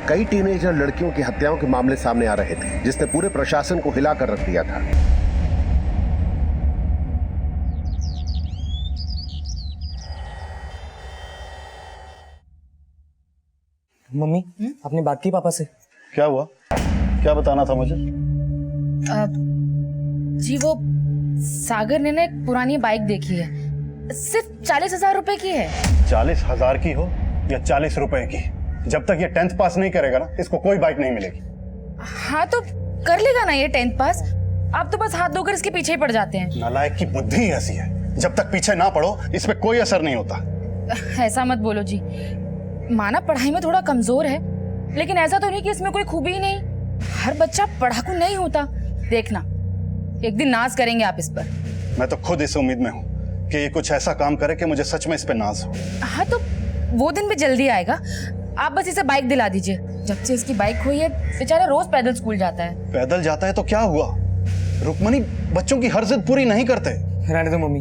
कई टीनेजर लड़कियों की हत्याओं के मामले सामने आ रहे थे, जिसने पूरे प्रशासन को हिलाकर रख दिया था। मम्मी, आपने बात की पापा से? क्या हुआ? क्या बताना था मुझे? जी वो सागर ने ना एक पुरानी बाइक देखी है, सिर्फ 40,000 रुपए की है। 40,000 की हो या 40 रुपए की, जब तक ये 10th पास नहीं करेगा ना, इसको कोई बाइक नहीं मिलेगी। हाँ तो कर लेगा ना ये 10th पास। आप तो बस हाथ धोकर इसके पीछे ही पड़ जाते हैं। नालायक की बुद्धि ही ऐसी है, जब तक पीछे ना पड़ो इस पे कोई असर नहीं होता। ऐसा मत बोलो जी, माना पढ़ाई में थोड़ा कमजोर है, लेकिन ऐसा तो नहीं कि इसमें कोई खूबी ही नहीं। हर बच्चा पढ़ाकू नहीं होता। देखना एक दिन नाज करेंगे आप इस पर। मैं तो खुद इस उम्मीद में हूँ कि ये कुछ ऐसा काम करे कि मुझे सच में इस पे नाज हो। हाँ तो वो दिन भी जल्दी आएगा। आप बस इसे बाइक दिला दीजिए। जब से इसकी बाइक हुई है बेचारा रोज पैदल स्कूल जाता है। पैदल जाता है तो क्या हुआ? रुक्मणी बच्चों की हर जिद पूरी नहीं करते। रहने दो मम्मी,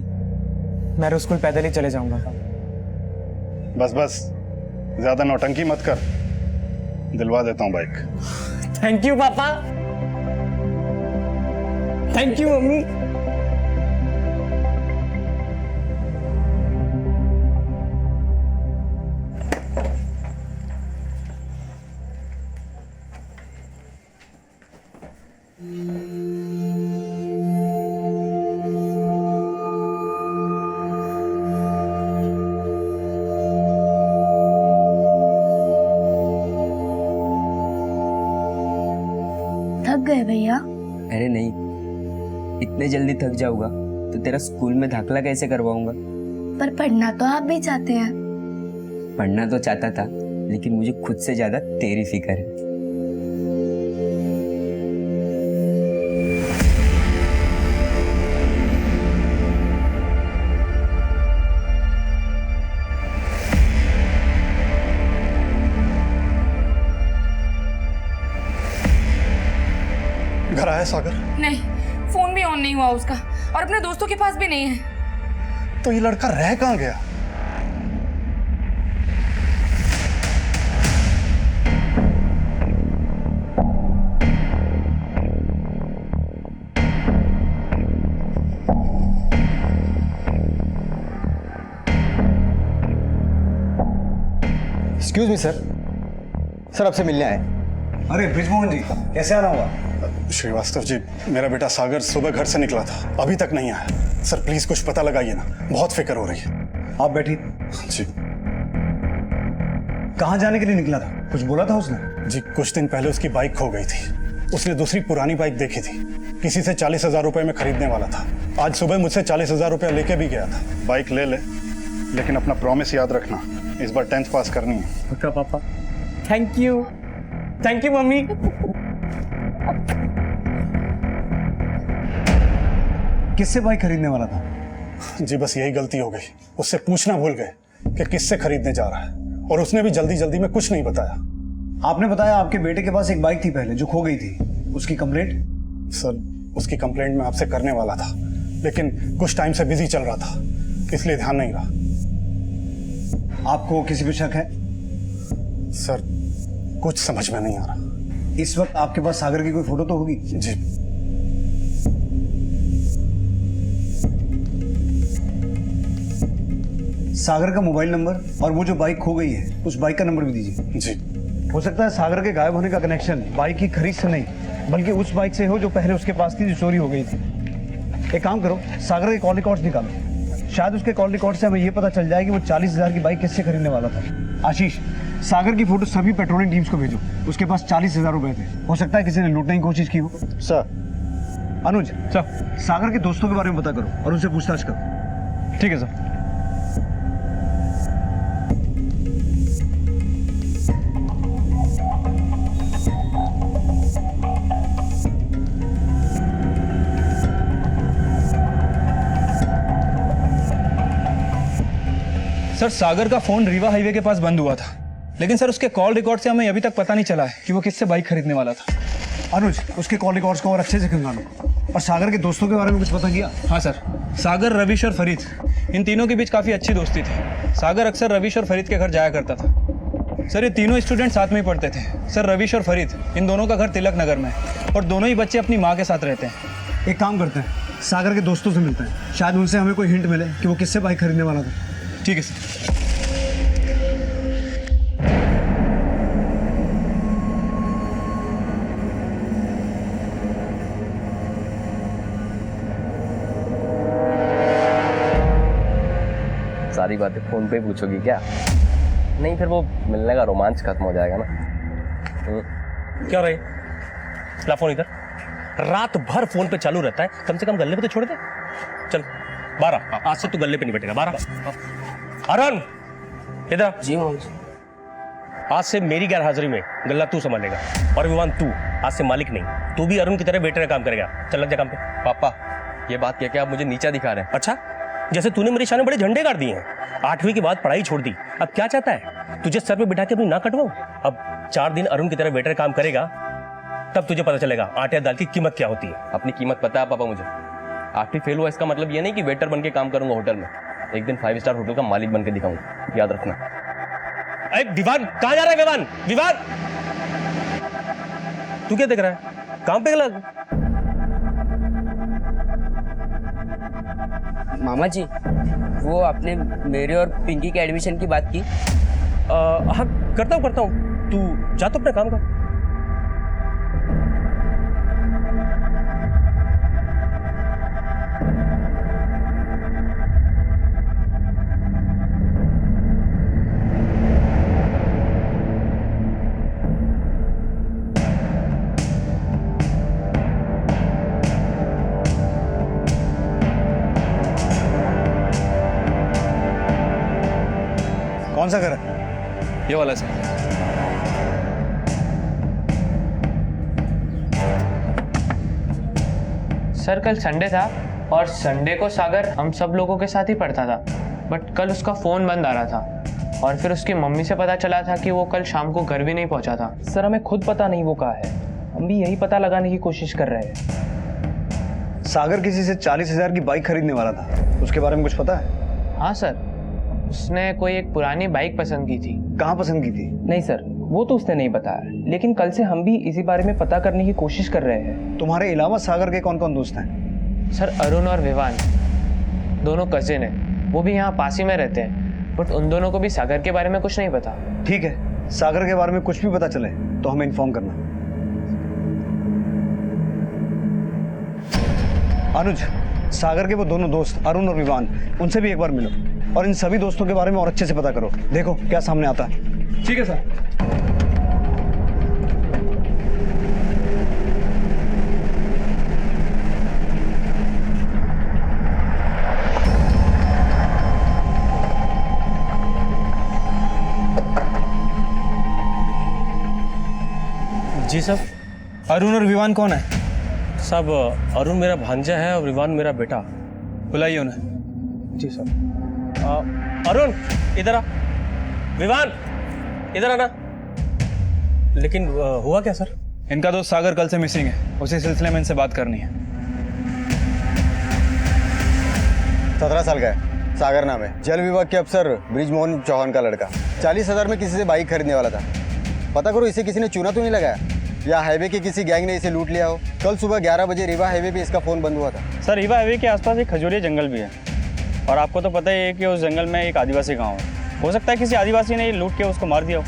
मैं रोज स्कूल पैदल ही चले जाऊंगा। बस बस ज्यादा नौटंकी मत कर, दिलवा देता हूँ बाइक। थैंक यू पापा। Thank you mummy. थक गए भैया? अरे नहीं, इतने जल्दी थक जाऊंगा तो तेरा स्कूल में दाखिला कैसे करवाऊंगा? पर पढ़ना तो आप भी चाहते हैं। पढ़ना तो चाहता था, लेकिन मुझे खुद से ज्यादा तेरी फिक्र है। घर आया सागर? नहीं, फोन भी ऑन नहीं हुआ उसका, और अपने दोस्तों के पास भी नहीं है। तो ये लड़का रह कहाँ गया? एक्सक्यूज मी सर, आपसे मिलने आए। अरे ब्रिजमोहन जी, कैसे आना हुआ? श्रीवास्तव जी, मेरा बेटा सागर सुबह घर से निकला था, अभी तक नहीं आया। सर प्लीज कुछ पता लगाइए ना, बहुत फिक्र हो रही है। आप बैठिए। जी कहाँ जाने के लिए निकला था? कुछ बोला था उसने? जी, कुछ दिन पहले उसकी बाइक खो गई थी। उसने दूसरी पुरानी बाइक देखी थी, किसी से 40,000 रुपए में खरीदने वाला था। आज सुबह मुझसे 40,000 रुपया लेके भी गया था। बाइक ले ले, लेकिन अपना प्रॉमिस याद रखना, इस बार 10th पास करनी है। पक्का पापा। Thank you mummy. किससे बाइक खरीदने वाला था? जी बस यही गलती हो गई, उससे पूछना भूल गए कि किससे खरीदने जा रहा है, और उसने भी जल्दी जल्दी में कुछ नहीं बताया। आपने बताया आपके बेटे के पास एक बाइक थी पहले जो खो गई थी, उसकी कंप्लेंट? सर उसकी कंप्लेंट मैं आपसे करने वाला था, लेकिन कुछ टाइम से बिजी चल रहा था, इसलिए ध्यान नहीं रहा। आपको किसी पे शक है? सर कुछ समझ में नहीं आ रहा। इस वक्त आपके पास सागर की कोई फोटो तो होगी? जी सागर का मोबाइल नंबर और वो जो बाइक खो गई है उस बाइक का नंबर भी दीजिए। जी। हो सकता है सागर के गायब होने का कनेक्शन बाइक की खरीद से नहीं, बल्कि उस बाइक से हो जो पहले उसके पास थी, जो चोरी हो गई थी। एक काम करो, सागर के कॉल रिकॉर्ड्स निकालो, शायद उसके कॉल रिकॉर्ड से हमें ये पता चल जाए कि वो 40,000 की बाइक किससे खरीदने वाला था। आशीष, सागर की फोटो सभी पेट्रोलिंग टीम्स को भेजो, उसके पास 40,000 रुपए थे, हो सकता है किसी ने लूटने की कोशिश की हो। सर। अनुज सर, सागर के दोस्तों के बारे में पता करो और उनसे पूछताछ करो। ठीक है सर। सर सागर का फोन रीवा हाईवे के पास बंद हुआ था, लेकिन सर उसके कॉल रिकॉर्ड से हमें अभी तक पता नहीं चला है कि वो किससे बाइक खरीदने वाला था। अनुज, उसके कॉल रिकॉर्ड्स को और अच्छे से खंगालो। और सागर के दोस्तों के बारे में कुछ पता किया? हाँ सर, सागर, रविश और फरीद, इन तीनों के बीच काफ़ी अच्छी दोस्ती थी। सागर अक्सर रविश और फरीद के घर जाया करता था। सर ये तीनों स्टूडेंट साथ में ही पढ़ते थे सर, रविश और फरीद, इन दोनों का घर तिलक नगर में है और दोनों ही बच्चे अपनी माँ के साथ रहते हैं। एक काम करते हैं, सागर के दोस्तों से मिलते हैं, शायद उनसे हमें कोई हिंट मिले कि वो किससे बाइक खरीदने वाला था। ठीक है सर। सारी बातें फोन पे ही पूछोगी क्या? नहीं, फिर वो मिलने का रोमांच खत्म हो जाएगा ना। क्या रही? ला फोन इधर। रात भर फोन पे चालू रहता है, कम से कम गल्ले पे तो छोड़ दे। चल 12, आज से तू गल्ले पे नहीं बैठेगा। 12 अरुण इधर। जी मोहन जी। आज से मेरी गैर हाजिरी में गल्ला तू संभालेगा और विवान तू आज से मालिक नहीं, तू भी अरुण की तरह वेटर का काम करेगा। चल लग जा काम पे। पापा ये बात क्या आप मुझे नीचा दिखा रहे हैं? अच्छा, जैसे तूने मेरे सामने बड़े झंडे गाड़ दिए हैं। 8वीं के बाद पढ़ाई छोड़ दी, अब क्या चाहता है? तुझे सर पे बिठा के अपनी नाक कटवाऊं? अब 4 दिन अरुण की तरह वेटर काम करेगा, तब तुझे पता चलेगा आटे दाल की कीमत क्या होती है। अपनी कीमत पता है पापा मुझे। 8वीं फेल हुआ इसका मतलब ये नहीं कि वेटर बन के काम करूंगा होटल में। एक दिन 5 स्टार होटल का मालिक बन के दिखाऊंगा, याद रखना। अरे विवान, कहाँ जा रहा है विवान? विवान, तू क्या देख रहा है? काम पे लग। मामा जी, वो आपने मेरे और पिंकी के एडमिशन की बात की? हाँ करता हूँ। तू जा तो अपना काम कर। कौन सा घर है? ये वाला सर। सर कल संडे था और संडे को सागर हम सब लोगों के साथ ही पढ़ता था, बट कल उसका फ़ोन बंद आ रहा था और फिर उसकी मम्मी से पता चला था कि वो कल शाम को घर भी नहीं पहुंचा था। सर हमें खुद पता नहीं वो कहाँ है, हम भी यही पता लगाने की कोशिश कर रहे हैं। सागर किसी से 40,000 की बाइक खरीदने वाला था, उसके बारे में कुछ पता है? हाँ सर, उसने कोई एक पुरानी बाइक पसंद की थी। कहाँ पसंद की थी? नहीं सर, वो तो उसने नहीं बताया, लेकिन कल से हम भी इसी बारे में पता करने की कोशिश कर रहे हैं। तुम्हारे अलावा सागर के कौन कौन दोस्त हैं? सर अरुण और विवान दोनों कजिन हैं, वो भी यहाँ पास ही में रहते हैं, बट उन दोनों को भी सागर के बारे में कुछ नहीं पता। ठीक है, सागर के बारे में कुछ भी पता चले तो हमें इन्फॉर्म करना। अनुज, सागर के वो दोनों दोस्त अरुण और विवान, उनसे भी एक बार मिलो और इन सभी दोस्तों के बारे में और अच्छे से पता करो। देखो क्या सामने आता है। ठीक है सर। जी साहब। अरुण और विवान कौन है? साहब अरुण मेरा भांजा है और विवान मेरा बेटा। बुलाइए उन्हें। जी साहब। अरुण इधर आ। विवान इधर आना। लेकिन हुआ क्या सर? इनका दोस्त सागर कल से मिसिंग है, उसी सिलसिले में इनसे बात करनी है। 17 साल का है, सागर नाम है, जल विभाग के अफसर ब्रिजमोहन चौहान का लड़का। 40,000 में किसी से बाइक खरीदने वाला था। पता करो इसे किसी ने चूना तो नहीं लगाया, या हाईवे के किसी गैंग ने इसे लूट लिया हो। कल सुबह 11 बजे रीवा हाईवे पे इसका फ़ोन बंद हुआ था। सर रीवा हाईवे के आसपास एक खजूरिया जंगल भी है और आपको तो पता ही है कि उस जंगल में एक आदिवासी गांव है। हो सकता है किसी आदिवासी ने लूट के उसको मार दिया हो।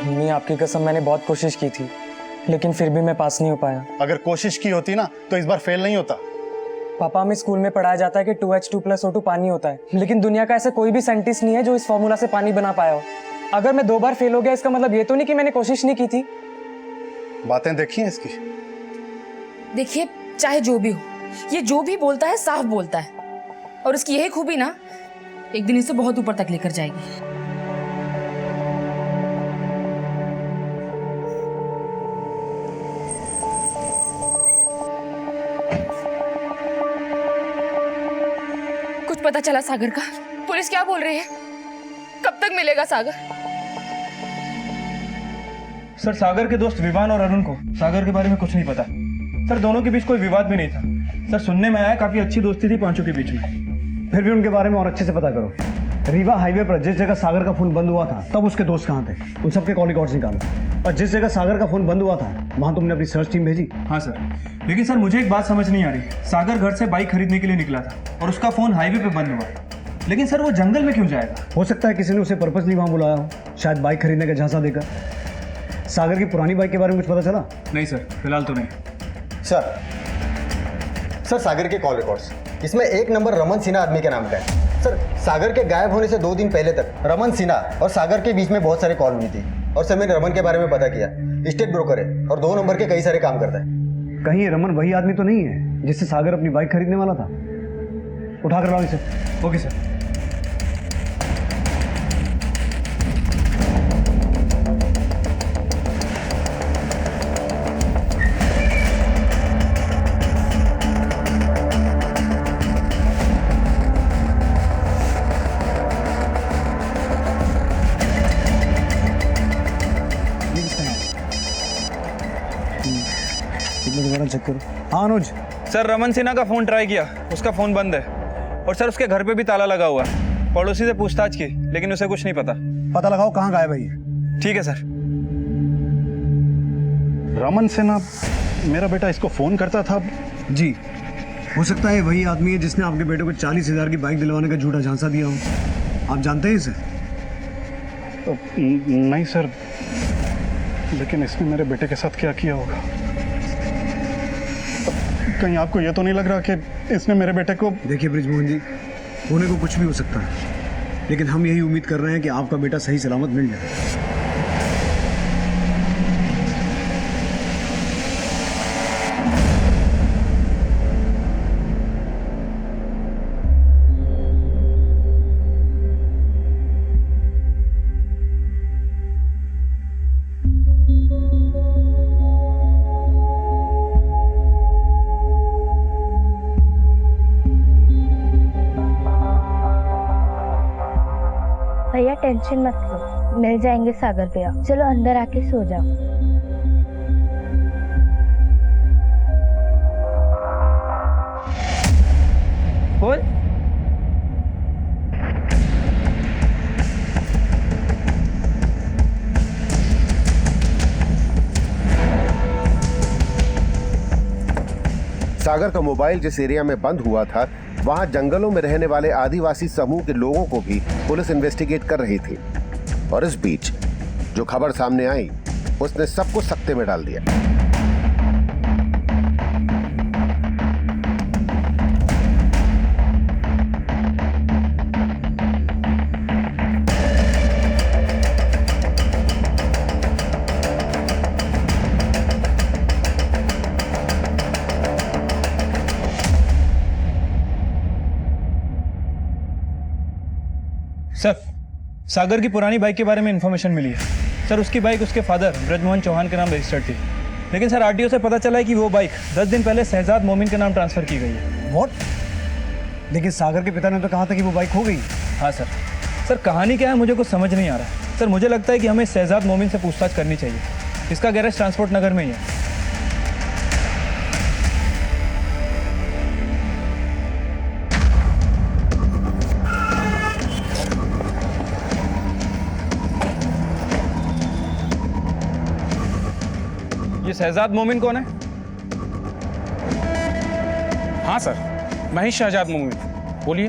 मम्मी आपकी कसम, मैंने बहुत कोशिश की थी लेकिन फिर भी मैं पास नहीं हो पाया। अगर कोशिश की होती ना तो इस बार फेल नहीं होता। पापा हमें स्कूल में पढ़ाया जाता है कि 2H2+O2 पानी होता है, लेकिन दुनिया का ऐसा कोई भी साइंटिस्ट नहीं है जो इस फॉर्मूला से पानी बना पाया हो। अगर मैं 2 बार फेल हो गया इसका मतलब ये तो नहीं कि मैंने कोशिश नहीं की थी। बातें देखी हैं इसकी? देखिए चाहे जो भी हो, ये जो भी बोलता है साफ बोलता है, और उसकी यही खूबी ना एक दिन इसे बहुत ऊपर तक लेकर जाएगी। कुछ पता चला सागर का? पुलिस क्या बोल रही है? कब तक मिलेगा सागर? सर सागर के दोस्त विवान और अरुण को सागर के बारे में कुछ नहीं पता। सर दोनों के बीच कोई विवाद भी नहीं था। सर सुनने में आया काफी अच्छी दोस्ती थी पांचों के बीच में। फिर भी उनके बारे में और अच्छे से पता करो। रीवा हाईवे पर जिस जगह सागर का फोन बंद हुआ था तब उसके दोस्त कहाँ थे, उन सबके कॉल रिकॉर्ड्स निकालो। और जिस जगह सागर का फोन बंद हुआ था वहां तुमने अपनी सर्च टीम भेजी? हाँ सर, लेकिन सर मुझे एक बात समझ नहीं आ रही। सागर घर से बाइक खरीदने के लिए निकला था और उसका फोन हाईवे पे बंद हुआ, लेकिन सर वो जंगल में क्यों जाएगा? हो सकता है किसी ने उसे पर्पसली वहां बुलाया हो, शायद बाइक खरीदने का झांसा देकर। सागर की पुरानी बाइक के बारे में कुछ पता चला? नहीं सर, फिलहाल तो नहीं। सर सागर के कॉल रिकॉर्ड्स, इसमें एक नंबर रमन सिन्हा आदमी के नाम का है। सर सागर के गायब होने से 2 दिन पहले तक रमन सिन्हा और सागर के बीच में बहुत सारी कॉल हुई थी। और सर मैंने रमन के बारे में पता किया, स्टेट ब्रोकर है और 2 नंबर के कई सारे काम करता है। कहीं रमन वही आदमी तो नहीं है जिससे सागर अपनी बाइक खरीदने वाला था? उठा कर लाओ इसे। Okay sir. दोबारा चेक करो। हाँ अनुज। सर रमन सिन्हा का फोन ट्राई किया, उसका फोन बंद है। और सर उसके घर पे भी ताला लगा हुआ है। पड़ोसी से पूछताछ की लेकिन उसे कुछ नहीं पता। पता लगाओ कहाँ गायब है ये। ठीक है सर। रमन सिन्हा, मेरा बेटा इसको फोन करता था। जी, हो सकता है वही आदमी है जिसने आपके बेटे को 40,000 की बाइक दिलवाने का झूठा झांसा दिया हो। आप जानते हैं इसे? नहीं सर, लेकिन इसने मेरे बेटे के साथ क्या किया होगा? कहीं आपको ये तो नहीं लग रहा कि इसने मेरे बेटे को? देखिए बृजमोहन जी, होने को कुछ भी हो सकता है, लेकिन हम यही उम्मीद कर रहे हैं कि आपका बेटा सही सलामत मिल जाए। भैया टेंशन मत लो, मिल जाएंगे सागर भैया। चलो अंदर आके सो जाओ। बोल। सागर का मोबाइल जिस एरिया में बंद हुआ था वहां जंगलों में रहने वाले आदिवासी समूह के लोगों को भी पुलिस इन्वेस्टिगेट कर रही थी। और इस बीच जो खबर सामने आई उसने सबको सकते में डाल दिया। सर सागर की पुरानी बाइक के बारे में इंफॉर्मेशन मिली है। सर उसकी बाइक उसके फादर ब्रजमोहन चौहान के नाम रजिस्टर्ड थी, लेकिन सर आरटीओ से पता चला है कि वो बाइक 10 दिन पहले शहजाद मोमिन के नाम ट्रांसफर की गई है। व्हाट? लेकिन सागर के पिता ने तो कहा था कि वो बाइक हो गई। हाँ सर। सर कहानी क्या है मुझे कुछ समझ नहीं आ रहा। सर मुझे लगता है कि हमें शहजाद मोमिन से पूछताछ करनी चाहिए। इसका गैरेज ट्रांसपोर्ट नगर में ही है। ये शहजाद मोमिन कौन है? हाँ सर, मैं ही शहजाद मोमिन। बोलिए।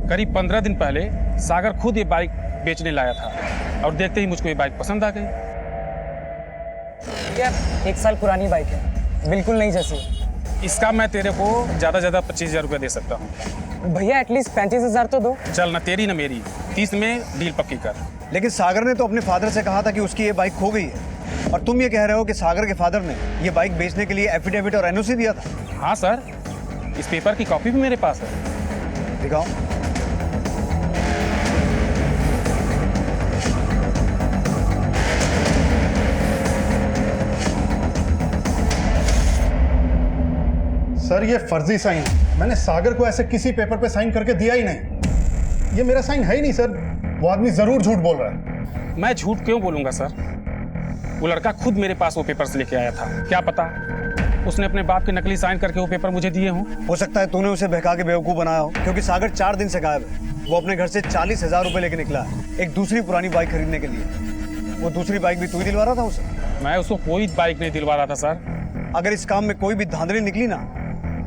करीब 15 दिन पहले सागर खुद ये बाइक बेचने लाया था और देखते ही मुझको ये बाइक पसंद आ गई। यार 1 साल पुरानी बाइक है, बिल्कुल नहीं जैसी। इसका मैं तेरे को ज़्यादा 25,000 रुपये दे सकता हूँ। भैया एटलीस्ट 35,000 तो दो। चल ना तेरी ना मेरी, 30 में डील पक्की कर। लेकिन सागर ने तो अपने फादर से कहा था कि उसकी ये बाइक खो गई है, और तुम ये कह रहे हो कि सागर के फादर ने ये बाइक बेचने के लिए एफिडेविट और एनओसी दिया था? हाँ सर, इस पेपर की कॉपी भी मेरे पास है। दिखाओ। सर ये फर्जी साइन, मैंने सागर को ऐसे किसी पेपर पे साइन करके दिया ही नहीं। ये मेरा साइन है ही नहीं सर। वो आदमी जरूर झूठ बोल रहा है। मैं झूठ क्यों बोलूंगा सर? वो लड़का खुद मेरे पास वो पेपर्स लेके आया था। क्या पता उसने अपने बाप के नकली साइन करके वो पेपर मुझे दिए हों। हो सकता है तूने उसे बहका के बेवकूफ़ बनाया हो, क्योंकि सागर 4 दिन से गायब है। वो अपने घर से 40,000 रुपए लेके निकला है एक दूसरी पुरानी बाइक खरीदने के लिए। वो दूसरी बाइक भी तू ही दिलवा रहा था उसे? मैं उसको कोई बाइक नहीं दिलवा रहा था सर। अगर इस काम में कोई भी धांधली निकली ना,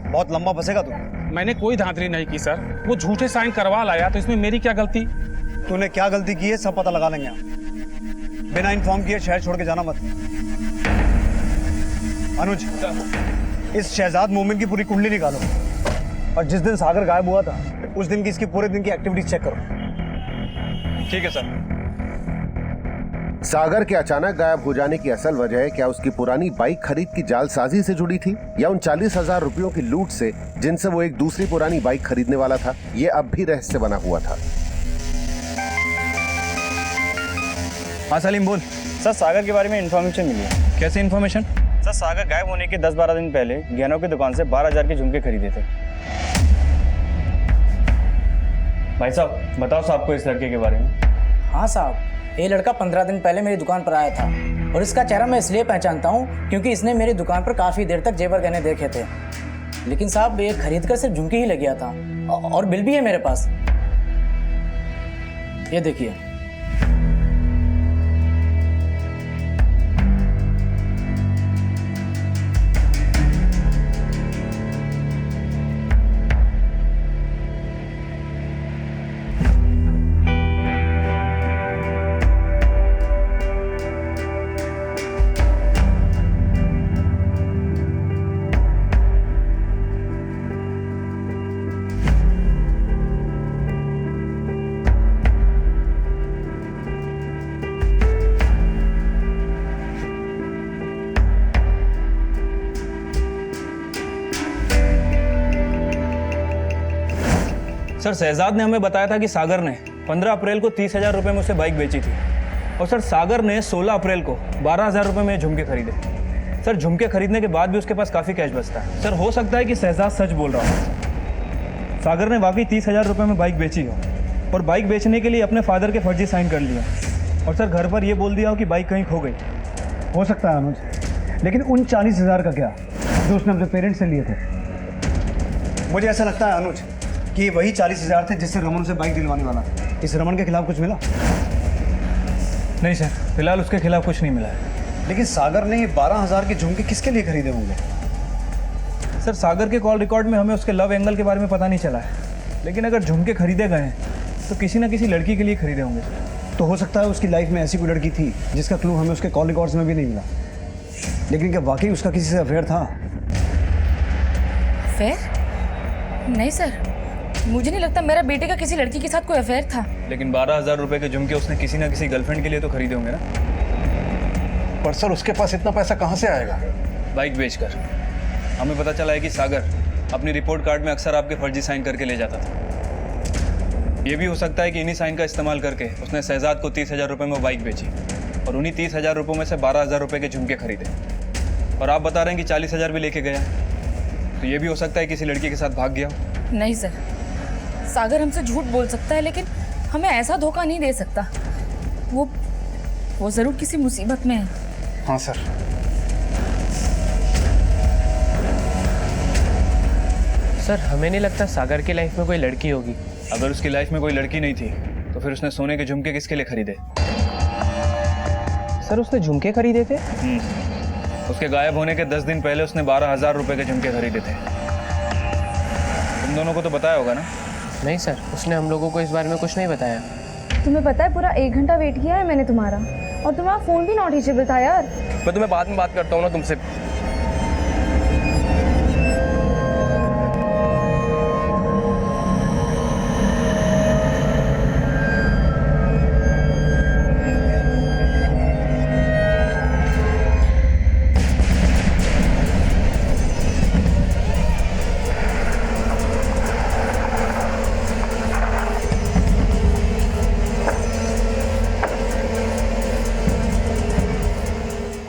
बहुत लंबा फंसेगा तू। मैंने कोई धांधली नहीं की सर, वो झूठे साइन करवा लाया, तो इसमें मेरी क्या गलती? तूने क्या गलती की है सब पता लगा लेंगे हम। बिना इन्फॉर्म किए शहर छोड़ के जाना मत। अनुज, इस शहजाद मोमिन की पूरी कुंडली निकालो और जिस दिन सागर गायब हुआ था उस दिन की इसकी पूरे दिन की एक्टिविटीज चेक करो। ठीक है सर। सागर के अचानक गायब हो जाने की असल वजह क्या उसकी पुरानी बाइक खरीद की जालसाजी से जुड़ी थी, या उन 40,000 रुपयों की लूट से जिनसे वो एक दूसरी पुरानी बाइक खरीदने वाला था? ये अब भी रहस्य बना हुआ था। हाँ सलीम बोल। सर सागर के बारे में इन्फॉर्मेशन मिली है। कैसी इन्फॉर्मेशन? सर सागर गायब होने के 10-12 दिन पहले गहनों की दुकान से 12,000 के झुमके खरीदे थे। भाई साहब बताओ साहब को इस लड़के के बारे में। हाँ साहब, ये लड़का 15 दिन पहले मेरी दुकान पर आया था और इसका चेहरा मैं इसलिए पहचानता हूँ क्योंकि इसने मेरी दुकान पर काफ़ी देर तक जेवर गहने देखे थे। लेकिन साहब ये खरीद कर सिर्फ झुमके ही ले गया था और बिल भी है मेरे पास, ये देखिए। सर शहजाद ने हमें बताया था कि सागर ने 15 अप्रैल को 30,000 रुपये में उसे बाइक बेची थी और सर सागर ने 16 अप्रैल को 12,000 रुपये में झुमके खरीदे। सर झुमके खरीदने के बाद भी उसके पास काफ़ी कैश बचता है। सर हो सकता है कि शहजाद सच बोल रहा हो, सागर ने वाकई 30,000 रुपये में बाइक बेची हो और बाइक बेचने के लिए अपने फादर के फर्जी साइन कर लिया और सर घर पर यह बोल दिया हो कि बाइक कहीं खो गई। हो सकता है अनुज, लेकिन उन 40,000 का क्या जो उसने अपने पेरेंट्स से लिए थे? मुझे ऐसा लगता है अनुज कि ये वही 40,000 थे जिससे रमन उसे बाइक दिलवाने वाला था। इस रमन के खिलाफ कुछ मिला? नहीं सर, फिलहाल उसके खिलाफ कुछ नहीं मिला है। लेकिन सागर ने 12,000 के झुमके किसके लिए खरीदे होंगे? सर सागर के कॉल रिकॉर्ड में हमें उसके लव एंगल के बारे में पता नहीं चला है, लेकिन अगर झुमके खरीदे गए हैं तो किसी न किसी लड़की के लिए खरीदे होंगे। तो हो सकता है उसकी लाइफ में ऐसी कोई लड़की थी जिसका क्लू हमें उसके कॉल रिकॉर्ड्स में भी नहीं मिला। लेकिन क्या वाकई उसका किसी से अफेयर था? अफेयर? नहीं सर, मुझे नहीं लगता मेरा बेटे का किसी लड़की के साथ कोई अफेयर था। लेकिन 12,000 रुपये के झुमके उसने किसी न किसी गर्लफ्रेंड के लिए तो खरीदे होंगे ना। पर सर उसके पास इतना पैसा कहाँ से आएगा? बाइक बेचकर। हमें पता चला है कि सागर अपनी रिपोर्ट कार्ड में अक्सर आपके फर्जी साइन करके ले जाता था। ये भी हो सकता है कि इन्हीं साइन का इस्तेमाल करके उसने शहजाद को 30,000 रुपये में बाइक बेची और उन्हीं 30,000 रुपये में से 12,000 रुपये के झुमके खरीदे। और आप बता रहे हैं कि 40,000 भी लेके गया, तो ये भी हो सकता है किसी लड़की के साथ भाग गया। नहीं सर, सागर हमसे झूठ बोल सकता है लेकिन हमें ऐसा धोखा नहीं दे सकता। वो ज़रूर किसी मुसीबत में है। हाँ सर। सर हमें नहीं लगता सागर की लाइफ में कोई लड़की होगी। अगर उसकी लाइफ में कोई लड़की नहीं थी तो फिर उसने सोने के झुमके किसके लिए खरीदे? सर उसने झुमके खरीदे थे? उसके गायब होने के 10 दिन पहले उसने 12,000 रुपये के झुमके खरीदे थे। तुम दोनों को तो बताया होगा ना? नहीं सर, उसने हम लोगों को इस बारे में कुछ नहीं बताया। तुम्हें पता है पूरा 1 घंटा वेट किया है मैंने तुम्हारा, और तुम्हारा फ़ोन भी नॉट रीचेबल था यार। मैं तुम्हें बाद में बात करता हूँ ना तुमसे।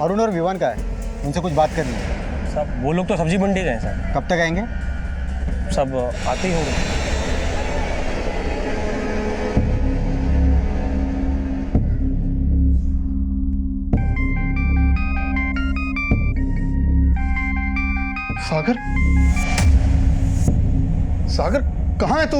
अरुण और विवान का है, उनसे कुछ बात करनी है। सब वो लोग तो सब्जी मंडी गए सर। कब तक आएंगे? सब आते ही होंगे। सागर, सागर कहाँ है तू?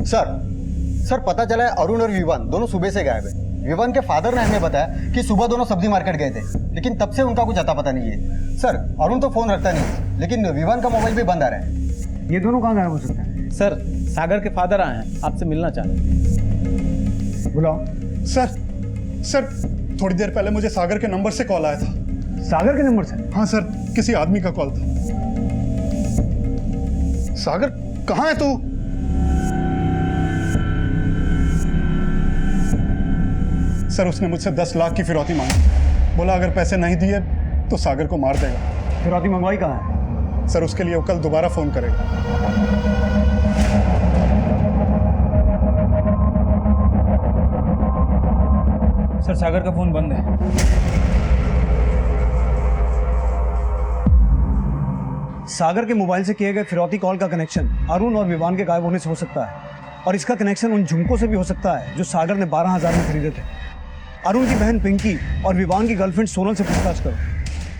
सर पता चला है अरुण और विवान दोनों सुबह से गायब है। विवान के फादर ने हमें बताया कि सुबह दोनों सब्जी मार्केट गए थे, लेकिन तब से उनका कुछ अता पता नहीं है। सर अरुण तो फोन रखता नहीं, लेकिन विवान का मोबाइल भी बंद आ रहा है। ये दोनों कहाँ गायब हो सकते हैं? सर सागर के फादर आए हैं, आपसे मिलना चाह रहे हैं। बुलाओ। सर थोड़ी देर पहले मुझे सागर के नंबर से कॉल आया था। सागर के नंबर से? हाँ सर, किसी आदमी का कॉल था। सागर कहाँ है तू? सर उसने मुझसे 10 लाख की फिरौती मांगी, बोला अगर पैसे नहीं दिए तो सागर को मार देगा। फिरौती मंगवाई कहाँ है? सर उसके लिए वो कल दोबारा फोन करेगा। सर सागर का फोन बंद है। सागर के मोबाइल से किए गए फिरौती कॉल का कनेक्शन अरुण और विवान के गायब होने से हो सकता है, और इसका कनेक्शन उन झुमकों से भी हो सकता है जो सागर ने 12,000 में खरीदे थे। अरुण की बहन पिंकी और विवान की गर्लफ्रेंड सोनल से पूछताछ करो,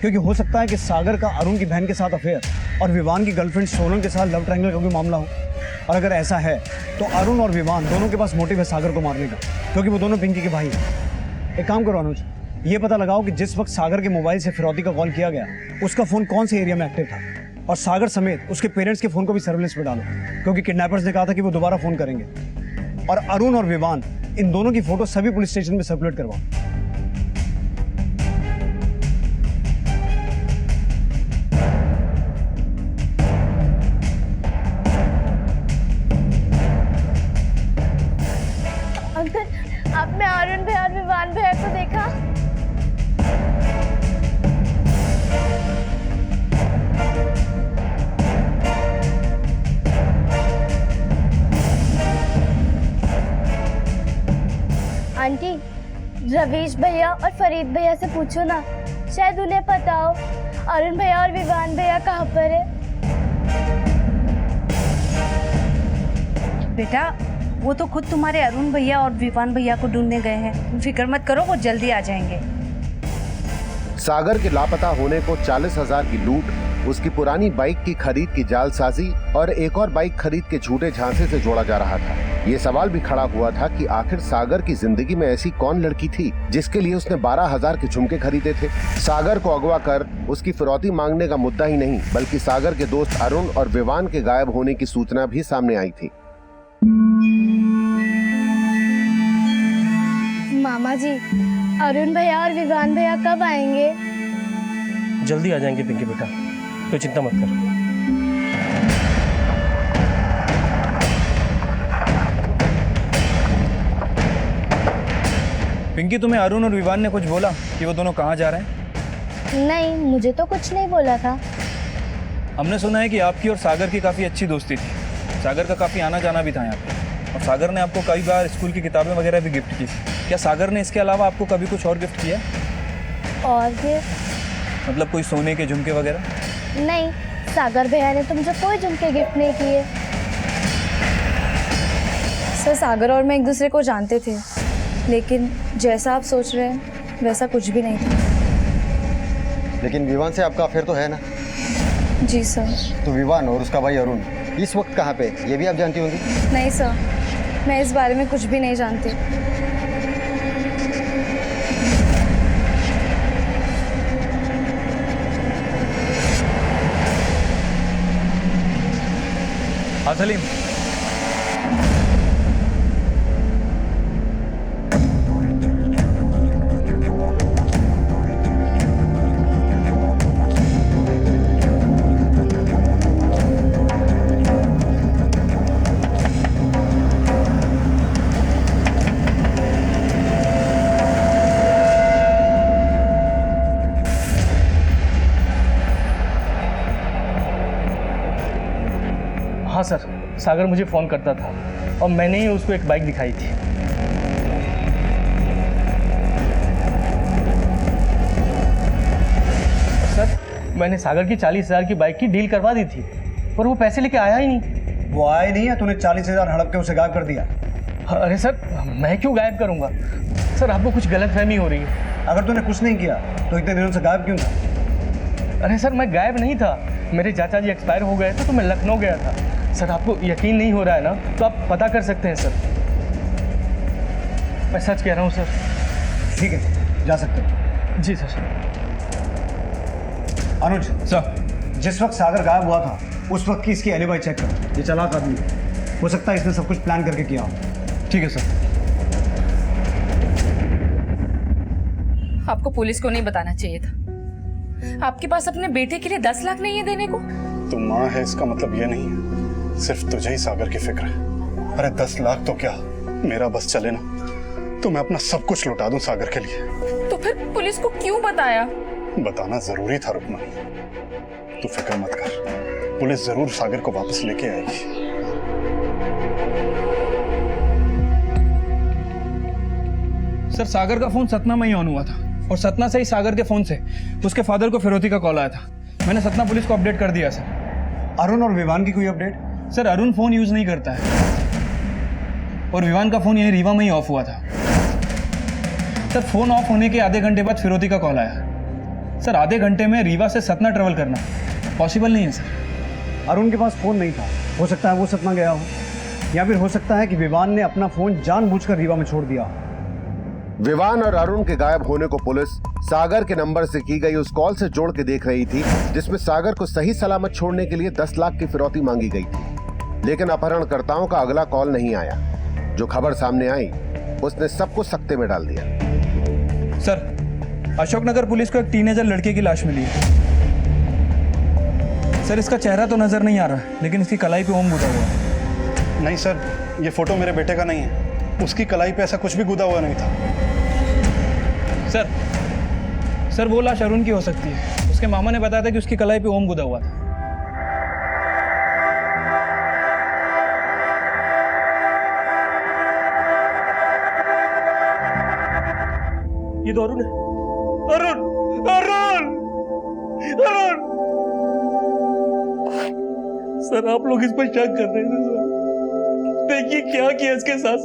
क्योंकि हो सकता है कि सागर का अरुण की बहन के साथ अफेयर और विवान की गर्लफ्रेंड सोनल के साथ लव ट्रायंगल का कोई मामला हो। और अगर ऐसा है तो अरुण और विवान दोनों के पास मोटिव है सागर को मारने का, क्योंकि वो दोनों पिंकी के भाई हैं। एक काम करो अनुज, ये पता लगाओ कि जिस वक्त सागर के मोबाइल से फिरौती का कॉल किया गया उसका फ़ोन कौन से एरिया में एक्टिव था, और सागर समेत उसके पेरेंट्स के फ़ोन को भी सर्विलेंस पे डालो, क्योंकि किडनैपर्स ने कहा था कि वो दोबारा फ़ोन करेंगे। और अरुण और विवान इन दोनों की फ़ोटो सभी पुलिस स्टेशन में सर्कुलेट करवाओ। अंकल, आपने अरुण भैया और विवान भैया को देखा? आंटी, रवीश भैया और फरीद भैया से पूछो ना, शायद उन्हें पता हो अरुण भैया और विवान भैया कहाँ पर है। बेटा वो तो खुद तुम्हारे अरुण भैया और विवान भैया को ढूंढने गए हैं, तुम फिक्र मत करो, वो जल्दी आ जाएंगे। सागर के लापता होने को 40,000 की लूट, उसकी पुरानी बाइक की खरीद की जालसाजी और एक और बाइक खरीद के झूठे झांसे से जोड़ा जा रहा था। ये सवाल भी खड़ा हुआ था कि आखिर सागर की जिंदगी में ऐसी कौन लड़की थी जिसके लिए उसने 12,000 के झुमके खरीदे थे। सागर को अगवा कर उसकी फिरौती मांगने का मुद्दा ही नहीं, बल्कि सागर के दोस्त अरुण और विवान के गायब होने की सूचना भी सामने आई थी। मामा जी, अरुण भैया और विवान भैया कब आएंगे? जल्दी आ जाएंगे पिंकी बेटा, तो चिंता मत कर। पिंकी, तुम्हें अरुण और विवान ने कुछ बोला कि वो दोनों कहाँ जा रहे हैं? नहीं, मुझे तो कुछ नहीं बोला था। हमने सुना है कि आपकी और सागर की काफ़ी अच्छी दोस्ती थी, सागर का काफ़ी आना जाना भी था यहाँ पे, और सागर ने आपको कई बार स्कूल की किताबें वगैरह भी गिफ्ट की। क्या सागर ने इसके अलावा आपको कभी कुछ और गिफ्ट किया? और फिर? मतलब कोई सोने के झुमके वगैरह? नहीं, सागर भैया ने तो मुझे कोई झुमके गिफ्ट नहीं किए। सर सागर और मैं एक दूसरे को जानते थे, लेकिन जैसा आप सोच रहे हैं वैसा कुछ भी नहीं था। लेकिन विवान से आपका अफेयर तो है ना? जी सर। तो विवान और उसका भाई अरुण इस वक्त कहाँ पे, ये भी आप जानती होंगी? नहीं सर, मैं इस बारे में कुछ भी नहीं जानती। हाँ सलीम, हाँ सर, सागर मुझे फ़ोन करता था और मैंने ही उसको एक बाइक दिखाई थी। सर, मैंने सागर की 40,000 की बाइक की डील करवा दी थी, पर वो पैसे लेके आया ही नहीं। वो आया ही नहीं है, तूने 40,000 हड़प के उसे गायब कर दिया। अरे सर, मैं क्यों गायब करूँगा? सर आपको कुछ गलतफहमी हो रही है। अगर तूने कुछ नहीं किया तो इतने दिनों से गायब क्यों था? अरे सर मैं गायब नहीं था, मेरे चाचा जी एक्सपायर हो गए थे तो मैं लखनऊ गया था। सर आपको यकीन नहीं हो रहा है ना, तो आप पता कर सकते हैं सर, मैं सच कह रहा हूँ सर। ठीक है, जा सकते हो। जी सर। अनुज सर, जिस वक्त सागर गायब हुआ था उस वक्त की इसकी एलिबाई चेक करो। ये चालाक आदमी है, हो सकता है इसने सब कुछ प्लान करके किया हो। ठीक है सर। आपको पुलिस को नहीं बताना चाहिए था। आपके पास अपने बेटे के लिए 10 लाख नहीं है देने को। तू माँ है इसका मतलब ये नहीं है सिर्फ तुझे ही सागर की फिक्र है। अरे 10 लाख तो क्या, मेरा बस चले ना तो मैं अपना सब कुछ लुटा दूं सागर के लिए। तो फिर पुलिस को क्यों बताया? बताना जरूरी था रुकना। तू फिक्र मत कर, पुलिस जरूर सागर को वापस लेके आएगी। सर सागर का फोन सतना में ही ऑन हुआ था और सतना से ही सागर के फोन से उसके फादर को फिरौती का कॉल आया था। मैंने सतना पुलिस को अपडेट कर दिया सर। अरुण और विवान की कोई update? Sir Arun phone use नहीं करता है और विवान का फोन यही रीवा में ही ऑफ हुआ था। सर फोन ऑफ होने के आधे घंटे बाद फिरौती का कॉल आया। सर आधे घंटे में रीवा से सतना ट्रेवल करना पॉसिबल नहीं है सर। अरुण के पास फोन नहीं था, हो सकता है वो सतना गया हो, या फिर हो सकता है कि विवान ने अपना फोन जानबूझकर रीवा में छोड़ दिया हो। विवान और अरुण के गायब होने को पुलिस सागर के नंबर से की गई उस कॉल से जोड़ के देख रही थी जिसमें सागर को सही सलामत छोड़ने के लिए 10 लाख की फिरौती मांगी गई थी। लेकिन अपहरणकर्ताओं का अगला कॉल नहीं आया। जो खबर सामने आई उसने सबको सकते में डाल दिया। सर अशोकनगर पुलिस को एक टीनेजर लड़के की लाश मिली है। सर इसका चेहरा तो नजर नहीं आ रहा लेकिन इसकी कलाई पे ओम गुदा हुआ है। नहीं सर, ये फोटो मेरे बेटे का नहीं है, उसकी कलाई पे ऐसा कुछ भी गुदा हुआ नहीं था। सर वो लाश अरुण की हो सकती है। उसके मामा ने बताया था कि उसकी कलाई पे ओम गुदा हुआ था। ये तो अरुण है। अरुण अरुण अरुण सर आप लोग इस पर शक कर रहे थे सर। देखिए क्या किया इसके साथ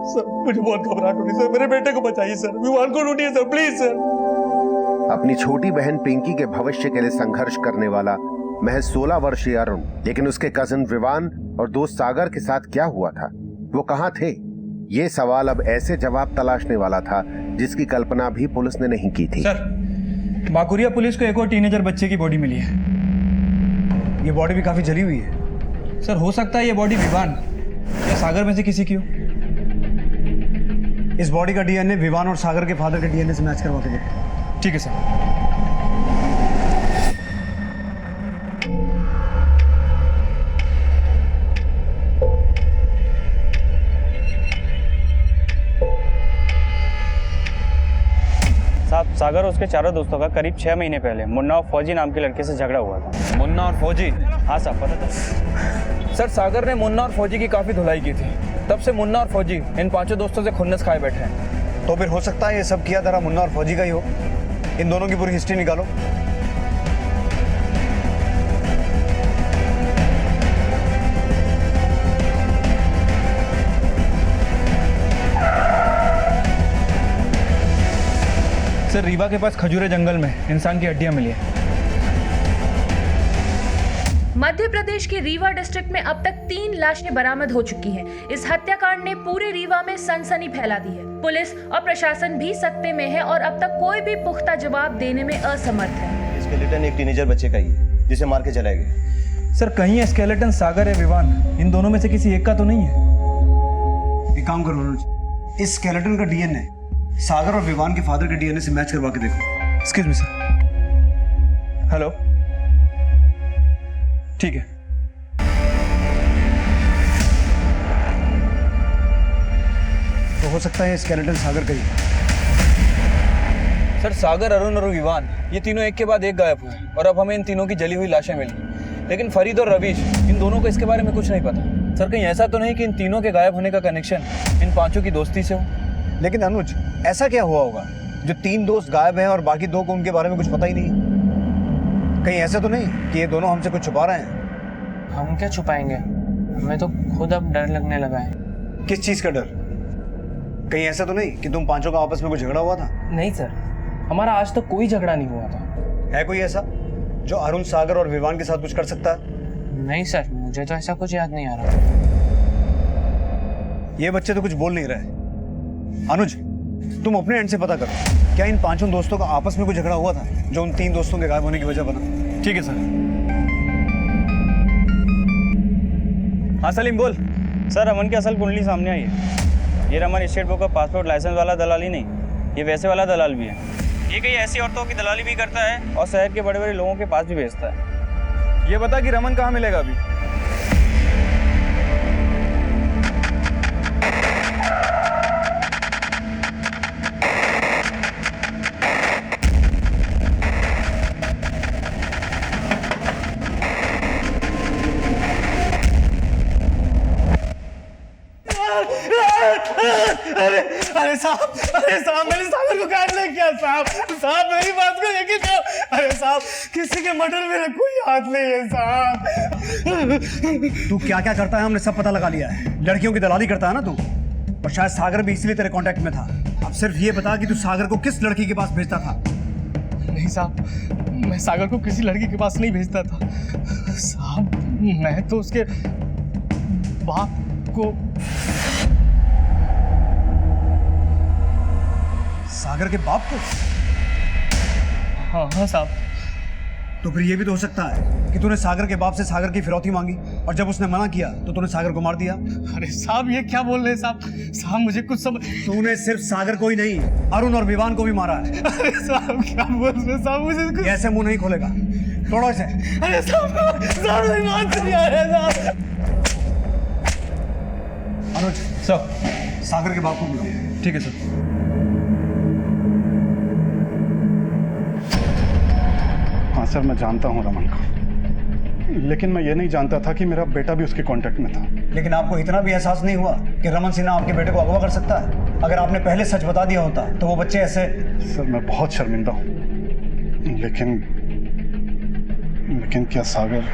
सर। मुझे बहुत घबराहट हो रही सर, मेरे बेटे को बचाइए सर, विवान को ढूंढिए सर प्लीज सर। अपनी छोटी बहन पिंकी के भविष्य के लिए संघर्ष करने वाला महज 16 वर्षीय अरुण, लेकिन उसके कजिन विवान और दोस्त सागर के साथ क्या हुआ था, वो कहां थे? ये सवाल अब ऐसे जवाब तलाशने वाला था जिसकी कल्पना भी पुलिस ने नहीं की थी। सर बाकुरिया पुलिस को एक और टीनेजर बच्चे की बॉडी मिली है। ये बॉडी भी काफी जली हुई है। सर हो सकता है ये बॉडी विवान या सागर में से किसी की हो। इस बॉडी का डीएनए विवान और सागर के फादर के डीएनए से मैच करवा के देखो। ठीक है सर। साहब सागर और उसके चारों दोस्तों का करीब 6 महीने पहले मुन्ना और फौजी नाम के लड़के से झगड़ा हुआ था। मुन्ना और फौजी? हाँ साहब पता था। सर सागर ने मुन्ना और फौजी की काफी धुलाई की थी, तब से मुन्ना और फौजी इन 5 दोस्तों से खुन्नस खाए बैठे हैं। तो फिर हो सकता है ये सब किया धरा मुन्ना और फौजी का ही हो। इन दोनों की पूरी हिस्ट्री निकालो। सर रीवा के पास खजूरे जंगल में इंसान की हड्डियां मिली है। मध्य प्रदेश के रीवा डिस्ट्रिक्ट में अब तक 3 लाशें बरामद हो चुकी हैं। इस हत्याकांड ने पूरे रीवा में सनसनी फैला दी है। पुलिस और प्रशासन भी सकते में है और अब तक कोई भी पुख्ता जवाब देने में असमर्थ है। स्केलेटन एक टीनेजर बच्चे का ही है जिसे मार के चलाए गए। सर कहीं स्केलेटन सागर या विवान इन दोनों में से किसी एक का तो नहीं है? एक काम करो अनुज, इस स्केलेटन का डीएनए सागर और विवान के फादर के डीएनए से मैच करवा के देखो। Excuse me sir. हेलो ठीक है। तो हो सकता है स्केलेटन सागर का ही। सर सागर, अरुण और विवान ये तीनों एक के बाद एक गायब हुए और अब हमें इन तीनों की जली हुई लाशें मिली, लेकिन फरीद और रवीश इन दोनों को इसके बारे में कुछ नहीं पता। सर कहीं ऐसा तो नहीं कि इन तीनों के गायब होने का कनेक्शन इन 5 की दोस्ती से हो? लेकिन अनुज ऐसा क्या हुआ होगा जो 3 दोस्त गायब हैं और बाकी 2 को उनके बारे में कुछ पता ही नहीं? कहीं ऐसा तो नहीं कि ये दोनों हमसे कुछ छुपा रहे हैं? हम क्या छुपाएंगे, हमें तो खुद अब डर लगने लगा है। किस चीज का डर? कहीं ऐसा तो नहीं कि तुम 5 का आपस में कुछ झगड़ा हुआ था? नहीं सर, हमारा आज तक कोई झगड़ा नहीं हुआ था। है कोई ऐसा जो अरुण, सागर और विवान के साथ कुछ कर सकता है? नहीं सर, मुझे तो ऐसा कुछ याद नहीं आ रहा। ये बच्चे तो कुछ बोल नहीं रहे। अनुज, तुम अपने एंड से पता करो, क्या इन पांचों दोस्तों का आपस में कोई झगड़ा हुआ था जो उन 3 दोस्तों के गायब होने की वजह बना? ठीक है सर। हाँ सलीम बोल। सर, रमन की असल कुंडली सामने आई है। ये रमन स्टेट बुक का पासपोर्ट लाइसेंस वाला दलाल ही नहीं, ये वैसे वाला दलाल भी है। ये कई ऐसी औरतों की दलाली भी करता है और शहर के बड़े बड़े लोगों के पास भी भेजता है। ये बता कि रमन कहाँ मिलेगा अभी? अरे साहब मैंने सागर को काट नहीं किया साहब मेरी बात को यकीन करो। अरे साहब, किसी के मर्डर में कोई हाथ नहीं है साहब। तू क्या क्या करता है हमने सब पता लगा लिया है। लड़कियों की दलाली करता है ना तू, और शायद सागर भी इसलिए तेरे कांटेक्ट में था। अब सिर्फ ये बता कि तू सागर को किस लड़की के पास भेजता था? नहीं साहब, मैं सागर को किसी लड़की के पास नहीं भेजता था साहब। मैं तो उसके बाप को। सागर के बाप को? हाँ साहब। तो फिर ये भी तो हो सकता है कि तूने सागर के बाप से सागर की फिरौती मांगी और जब उसने मना किया तो तूने सागर को मार दिया। अरे साहब, ये क्या बोल रहे हैं साहब मुझे कुछ समझ। तूने सिर्फ सागर को ही नहीं, अरुण और विवान को भी मारा है। अरे साहब, क्या बोल रहे हैं साहब, मुझे कुछ। ऐसे मुंह नहीं खोलेगा, तोड़ो इसे। अरे साहब मेरी बात सुनिए। अरे साहब। अनुज सर, सागर के बाप को बुलाओ। ठीक है सर। हाँ सर, मैं जानता हूँ रमन को, लेकिन मैं ये नहीं जानता था कि मेरा बेटा भी उसके कांटेक्ट में था। लेकिन आपको इतना भी एहसास नहीं हुआ कि रमन सिन्हा आपके बेटे को अगवा कर सकता है? अगर आपने पहले सच बता दिया होता तो वो बच्चे ऐसे। सर, मैं बहुत शर्मिंदा हूँ, लेकिन क्या सागर?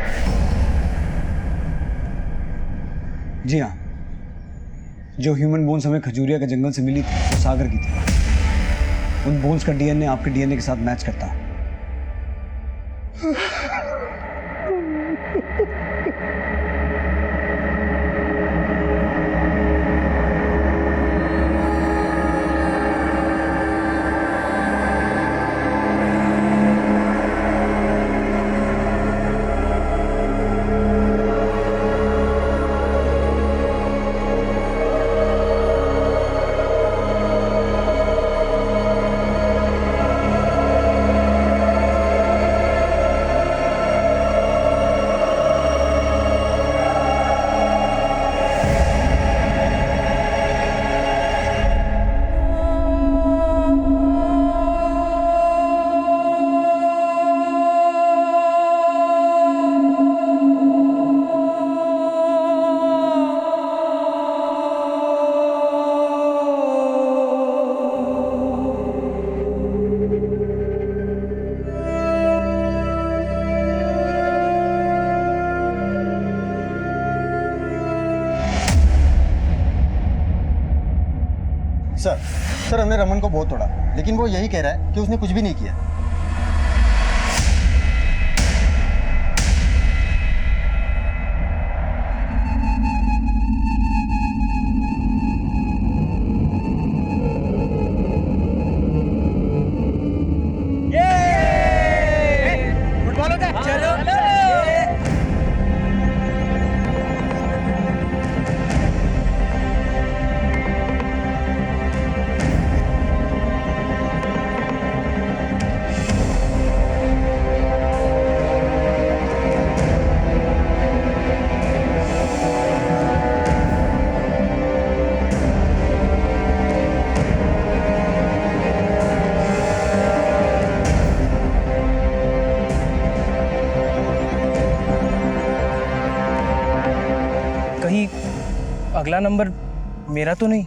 जी हाँ, जो ह्यूमन बोन्स हमें खजूरिया के जंगल से मिली थी वो सागर की थी। उन बोन्स का डीएनए आपके डीएनए के साथ मैच करता है। सर हमने रमन को बहुत तोड़ा, लेकिन वो यही कह रहा है कि उसने कुछ भी नहीं किया। कहीं अगला नंबर मेरा तो नहीं?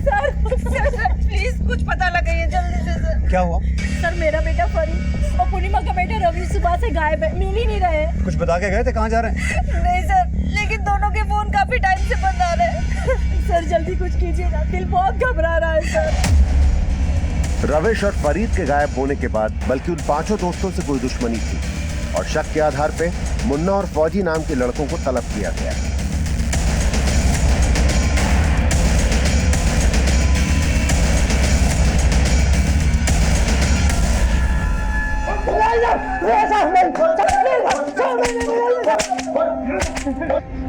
सर क्या हुआ? सर मेरा बेटा फरीद और पूर्णिमा का बेटा रवि सुबह से गायब है, मिल ही नहीं रहे। कुछ बता के गए थे कहाँ जा रहे हैं? नहीं सर, लेकिन दोनों के फोन काफी टाइम से बंद आ रहे हैं। सर जल्दी कुछ कीजिएगा, दिल बहुत घबरा रहा है सर। रविश और फरीद के गायब होने के बाद बल्कि उन 5 दोस्तों से कोई दुश्मनी थी और शक के आधार पे मुन्ना और फौजी नाम के लड़कों को तलब किया गया।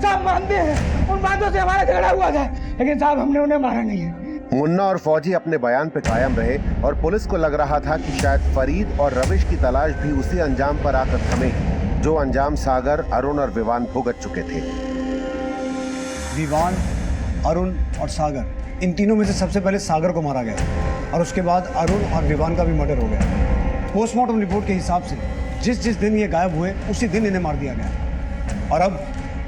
साहब मानते हैं उन बातों से हमारा झगड़ा हुआ था, लेकिन साहब हमने उन्हें मारा नहीं है। मुन्ना और फौजी अपने बयान पे कायम रहे और पुलिस को लग रहा था कि शायद फरीद और रविश की तलाश भी उसी अंजाम पर आकर थमे जो अंजाम सागर, अरुण और विवान भुगत चुके थे। विवान, अरुण और सागर, इन तीनों में से सबसे पहले सागर को मारा गया और उसके बाद अरुण और विवान का भी मर्डर हो गया। पोस्टमार्टम रिपोर्ट के हिसाब से जिस दिन ये गायब हुए उसी दिन इन्हें मार दिया गया और अब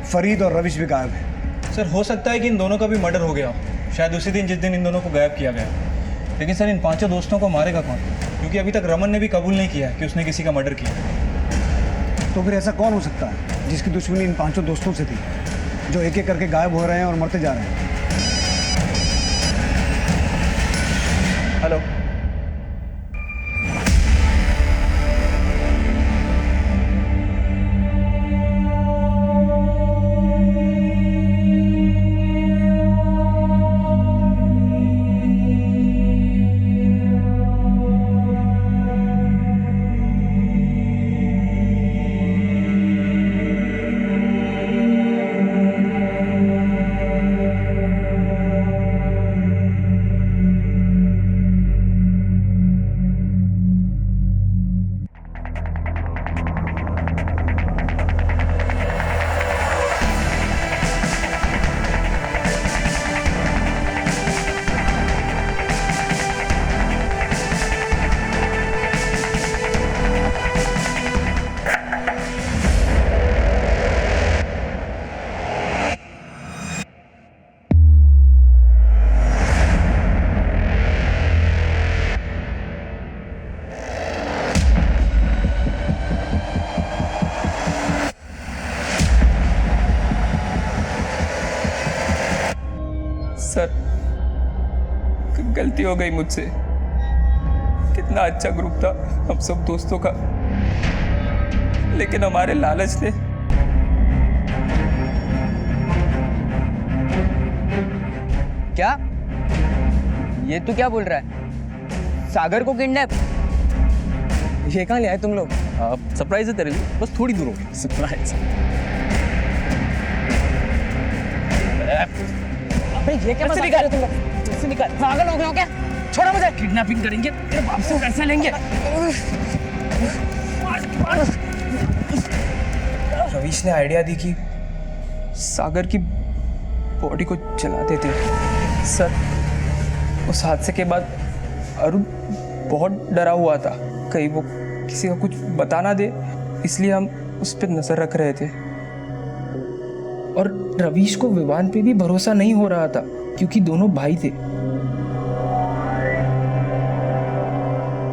फरीद और रविश भी गायब है। सर हो सकता है कि इन दोनों का भी मर्डर हो गया हो, शायद उसी दिन जिस दिन इन दोनों को गायब किया गया। लेकिन सर इन 5 दोस्तों को मारेगा कौन? क्योंकि अभी तक रमन ने भी कबूल नहीं किया कि उसने किसी का मर्डर किया। तो फिर ऐसा कौन हो सकता है जिसकी दुश्मनी इन 5 दोस्तों से थी, जो एक एक करके गायब हो रहे हैं और मरते जा रहे हैं? हेलो, सर गलती हो गई मुझसे। कितना अच्छा ग्रुप था हम सब दोस्तों का, लेकिन हमारे लालच ने क्या? ये तू क्या बोल रहा है? सागर को किडनैप? ये कहाँ ले आए तुम लोग? सरप्राइज है तेरे लिए, बस थोड़ी दूर होगी। सरप्राइज। अबे ये क्या मजाक कर रहे हो तुम लोग? जैसे निकाल, पागल हो गए हो क्या? छोड़ो मुझे। किडनैपिंग करेंगे, तेरे बाप से पैसे लेंगे। रवीश ने आइडिया दी कि सागर की बॉडी को जलाते थे। सर उस हादसे के बाद अरुण बहुत डरा हुआ था, कहीं वो किसी को कुछ बता ना दे, इसलिए हम उस पर नजर रख रहे थे। और रवीश को विवान पे भी भरोसा नहीं हो रहा था क्योंकि दोनों भाई थे।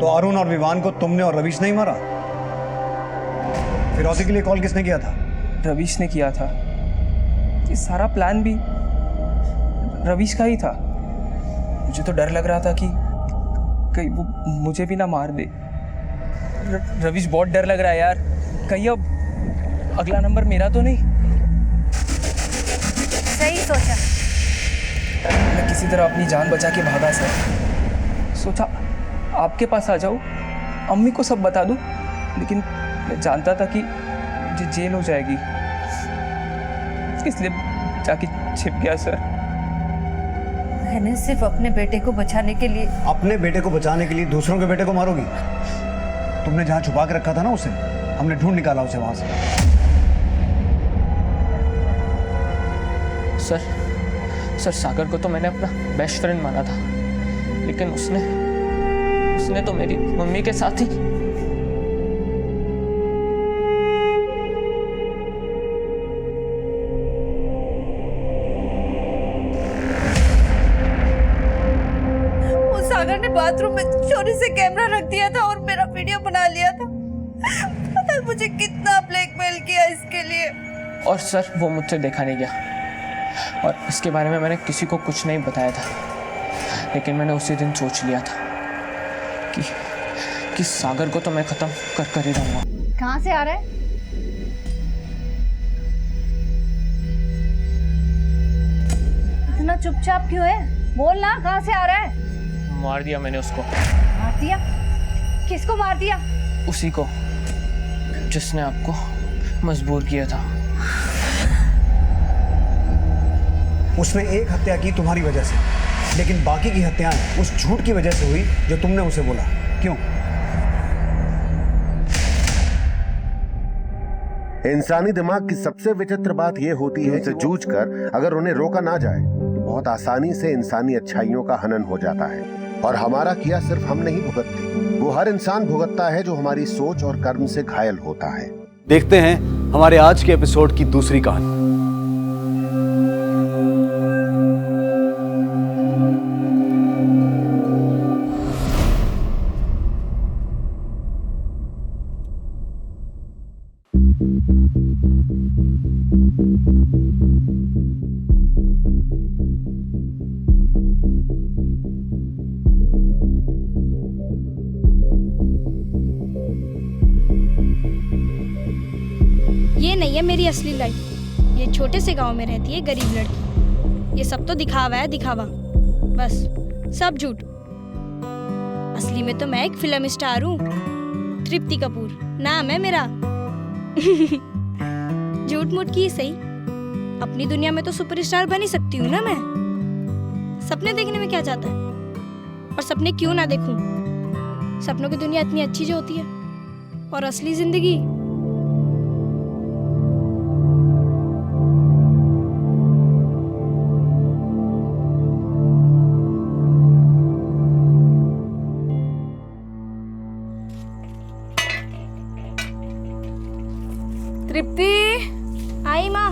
तो अरुण और विवान को तुमने और रवीश नहीं मारा? फिरौती के लिए कॉल किसने किया था? रवीश ने किया था। ये सारा प्लान भी रवीश का ही था। मुझे तो डर लग रहा था कि कहीं वो मुझे भी ना मार दे। रवीश बहुत डर लग रहा है यार, कहीं अब अगला नंबर मेरा तो नहीं। सही सोचा। मैं किसी तरह अपनी जान बचा के भागा सर। सोचा आपके पास आ जाऊं, अम्मी को सब बता दूं, लेकिन मैं जानता था कि मुझे जेल हो जाएगी, इसलिए जाके छिप गया सर। मैंने सिर्फ अपने बेटे को बचाने के लिए। अपने बेटे को बचाने के लिए दूसरों के बेटे को मारोगी? तुमने जहां छुपा के रखा था ना उसे, हमने ढूंढ निकाला उसे वहां से। सर सागर को तो मैंने अपना बेस्ट फ्रेंड माना था, लेकिन उसने तो मेरी मम्मी के साथ ही। वो सागर ने बाथरूम में चोरी से कैमरा रख दिया था और मेरा वीडियो बना लिया था। पता है मुझे कितना ब्लैकमेल किया इसके लिए। और सर वो मुझसे देखा नहीं गया और इसके बारे में मैंने किसी को कुछ नहीं बताया था, लेकिन मैंने उसी दिन सोच लिया था कि सागर को तो मैं खत्म कर ही रहूंगा। कहाँ से आ रहा है? इतना चुपचाप क्यों है? बोल ना, कहाँ से आ रहा है? मार दिया मैंने उसको। मार दिया? किसको मार दिया? उसी को जिसने आपको मजबूर किया था। उसने एक हत्या की तुम्हारी वजह से, लेकिन बाकी की हत्याएं उस झूठ की वजह से हुई जो तुमने उसे बोला। क्यों? इंसानी दिमाग की सबसे विचित्र बात यह होती है कि जूझकर अगर उन्हें रोका ना जाए तो बहुत आसानी से इंसानी अच्छाइयों का हनन हो जाता है। और हमारा किया सिर्फ हम नहीं भुगतते, वो हर इंसान भुगतता है जो हमारी सोच और कर्म से घायल होता है। देखते हैं हमारे आज के एपिसोड की दूसरी कहानी। ये नहीं है मेरी असली लाइफ। ये छोटे से गांव में रहती है गरीब लड़की। ये सब तो दिखावा है, दिखावा, बस सब झूठ। असली में तो मैं एक फिल्म स्टार हूँ, तृप्ति कपूर नाम है मेरा। झूठ मूठ की सही, अपनी दुनिया में तो सुपरस्टार बन ही सकती हूँ ना मैं। सपने देखने में क्या जाता है, और सपने क्यों ना देखूं? सपनों की दुनिया इतनी अच्छी जो होती है, और असली जिंदगी तृप्ति। आई माँ।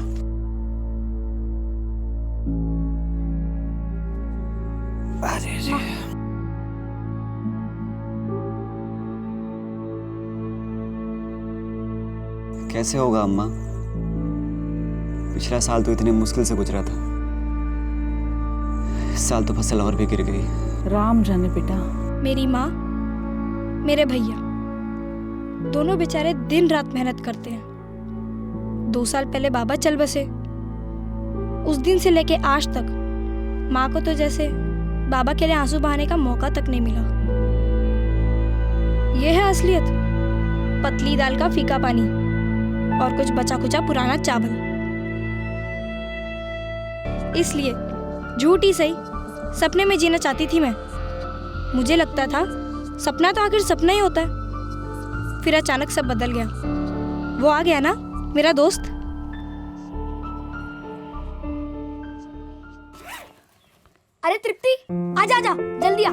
कैसे होगा अम्मा? पिछला साल तो इतने मुश्किल से गुजरा था, इस साल तो फसल और भी गिर गई। राम जाने बेटा। मेरी माँ, मेरे भैया दोनों बेचारे दिन रात मेहनत करते हैं। 2 साल पहले बाबा चल बसे, उस दिन से लेके आज तक माँ को तो जैसे बाबा के लिए आंसू बहाने का मौका तक नहीं मिला। यह है असलियत, पतली दाल का फीका पानी और कुछ बचा कुचा पुराना चावल। इसलिए झूठ ही सही, सपने में जीना चाहती थी मैं। मुझे लगता था सपना तो आखिर सपना ही होता है। फिर अचानक सब बदल गया। वो आ गया ना मेरा दोस्त। अरे तृप्ति, आजा आजा, जल्दी आ।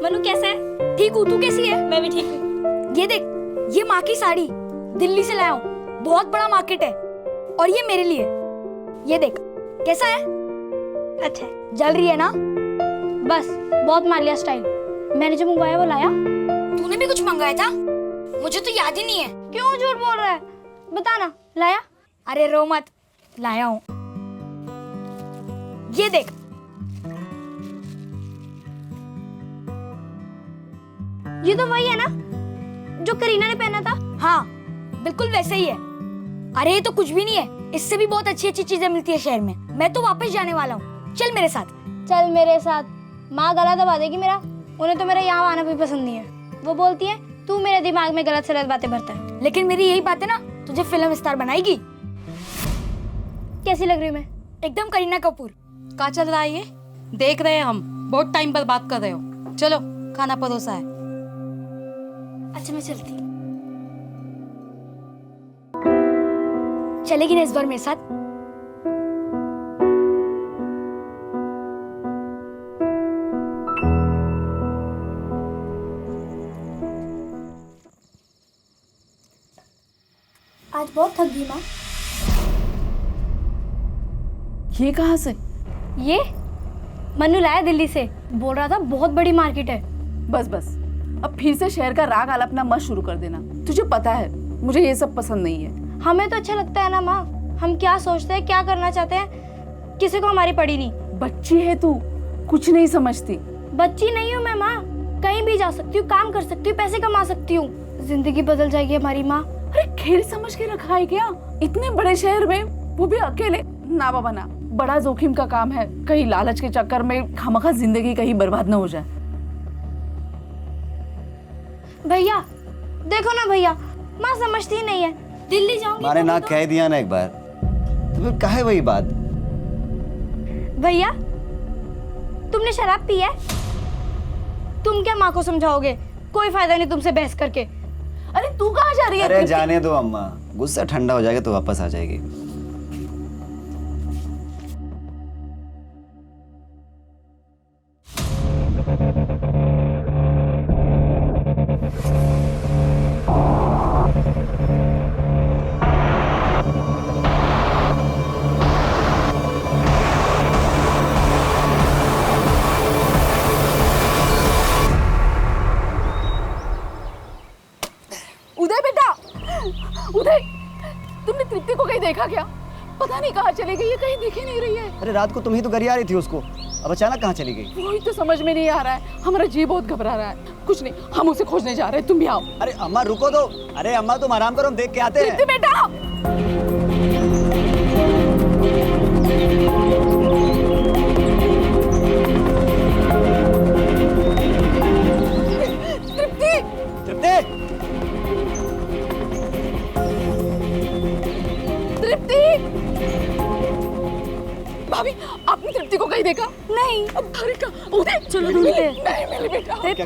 मनु कैसा है? ठीक हूँ, तू कैसी है? मैं भी ठीक हूँ। ये देख, ये माँ की साड़ी दिल्ली से लाया हूँ, बहुत बड़ा मार्केट है। और ये मेरे लिए, ये देख कैसा है? अच्छा है, जल रही है ना? बस बहुत मालिया स्टाइल। मैंने जो मंगवाया वो लाया। तूने भी कुछ मंगाया था? मुझे तो याद ही नहीं है। क्यों झूठ बोल रहा है? बता ना, लाया? अरे रो मत, लाया हूँ। ये देख, ये तो वही है ना जो करीना ने पहना था? हाँ, बिल्कुल वैसे ही है। अरे ये तो कुछ भी नहीं है, इससे भी बहुत अच्छी अच्छी चीजें मिलती है शहर में। मैं तो वापस जाने वाला हूँ, चल मेरे साथ। चल मेरे साथ। माँ गला दबा देगी मेरा, उन्हें तो मेरा यहाँ आना भी पसंद नहीं है। वो बोलती है तू मेरे दिमाग में गलत सलत बातें भरता है, लेकिन मेरी यही बात है ना तुझे फिल्म स्टार बनाएगी। कैसी लग रही मैं? एकदम करीना कपूर। कहाँ चल रहा है ये? देख रहे हैं हम, बहुत टाइम पर बात कर रहे हो। चलो खाना परोसा है। अच्छा मैं चलती। चलेगी ना इस बार मेरे साथ? आज बहुत थक गई माँ। ये कहाँ से? ये मन्नू लाया दिल्ली से, बोल रहा था बहुत बड़ी मार्केट है। बस बस, अब फिर से शहर का राग आलापना मत शुरू कर देना। तुझे पता है मुझे ये सब पसंद नहीं है। हमें तो अच्छा लगता है ना माँ, हम क्या सोचते हैं, क्या करना चाहते हैं, किसी को हमारी पड़ी नहीं। बच्ची है तू, कुछ नहीं समझती। बच्ची नहीं हूँ मैं माँ, कहीं भी जा सकती हूँ, काम कर सकती हूँ, पैसे कमा सकती हूँ, जिंदगी बदल जाएगी हमारी माँ। अरे खेल समझ के रखा है क्या? इतने बड़े शहर में, वो भी अकेले? ना बाबा ना, बड़ा जोखिम का काम है। कहीं लालच के चक्कर में खामखा जिंदगी कहीं बर्बाद न हो जाए। भैया देखो ना भैया, माँ समझती ही नहीं है। दिल्ली जाऊंगी मारे ना कह दिया ना एक बार, तो फिर काहे वही बात? भैया तुमने शराब पी है? तुम क्या माँ को समझाओगे? कोई फायदा नहीं तुमसे बहस करके। अरे तू कहाँ जा रही है? अरे जाने दो अम्मा, गुस्सा ठंडा हो जाएगा तो वापस आ जाएगी। उदय बेटा, उदय, तुमने तृप्ति को कहीं देखा क्या? पता नहीं कहाँ चली गई है, कहीं दिख ही नहीं रही है। अरे रात को तुम ही तो गरिया रही थी उसको, अब अचानक कहाँ चली गई? वही तो समझ में नहीं आ रहा है, हमारा जी बहुत घबरा रहा है। कुछ नहीं, हम उसे खोजने जा रहे हैं, तुम भी आओ। अरे अम्मा रुको तो। अरे अम्मा तुम आराम करो, हम देख के आते हैं। तृप्ति बेटा, तृप्ति, तृप्ति, तृप्ति, भाभी आपने तृप्ति को कहीं देखा? नहीं। अब अरे का उदय, चलो ढूंढते हैं। नहीं मिली बेटा। तृप्ति।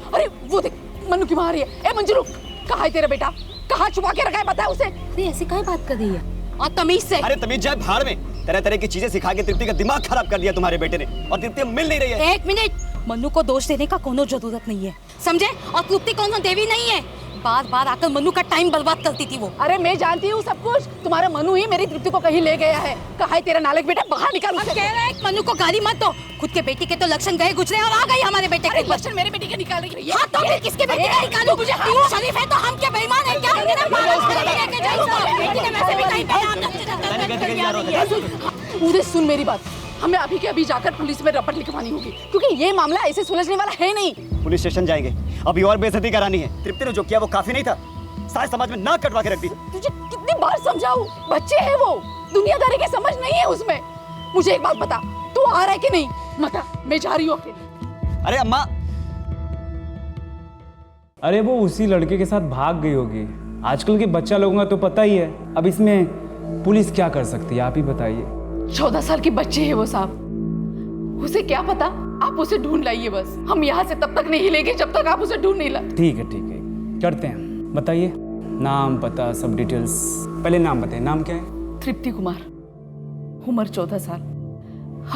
अरे वो देख, मन्नू की माँ आ रही है। ए मंजू रुक, कहाँ है तेरा बेटा? कहाँ छुपा के रखा है, बता उसे। अरे ऐसी काहे बात कर रही है? और तमीज से। अरे तमीज जाए भाड़ में, तरह तरह की चीजें सिखा के तृप्ति का दिमाग खराब कर दिया तुम्हारे बेटे ने, और तृप्ति मिल नहीं रही है। एक मिनट, मन्नू को दोष देने का कोनो जरूरत नहीं है, समझे? और तृप्ति कोनो देवी नहीं है, बार बार आकर मन्नू का टाइम बर्बाद करती थी वो। अरे मैं जानती हूँ सब कुछ, तुम्हारा मनु ही मेरी तृप्ति को कहीं ले गया है। कहा है तेरा नालायक बेटा, बाहर निकाल उसे। कह रहा है मन्नू को गाली मत दो, खुद के बेटे के तो लक्षण गए गुजरे और आ गई हमारे बेटे के लक्षण मेरे बेटे के निकाल रही है। हाँ तो फिर किसके बेटे का निकालूं? मुझे तू शरीफ है तो हम क्या बेईमान है क्या? लेके जाओ, बेटी ने वैसे भी कहीं पे। उदय सुन मेरी बात, हमें अभी के अभी जाकर पुलिस में रपट लिखवानी होगी, क्योंकि ये मामला ऐसे सुलझने वाला है नहीं। पुलिस स्टेशन जाएंगे, अभी और बेइज्जती करानी है। तृप्ति ने जो किया वो काफी नहीं था, सारे समाज में नाक कटवा के रख दी। तुझे कितनी बार समझाऊं, बच्चे हैं वो, दुनियादारी की समझ नहीं है उसमें। मुझे एक बात बता, तू आ रहा है कि नहीं? बता, मैं जा रही हूँ अकेले। अरे अम्मा, अरे वो उसी लड़के के साथ भाग गई होगी। आजकल के बच्चा लोगों का तो पता ही है, अब इसमें पुलिस क्या कर सकती है, आप ही बताइए। 14 साल की बच्ची है वो साहब, उसे क्या पता। आप उसे ढूंढ लाइए बस, हम यहाँ से तब तक नहीं हिलेंगे जब तक आप उसे ढूंढ नहीं लाते। ठीक है करते हैं। बताइए नाम, पता, सब डिटेल्स। पहले नाम बताइए, नाम क्या है? तृप्ति कुमार, उम्र 14 साल,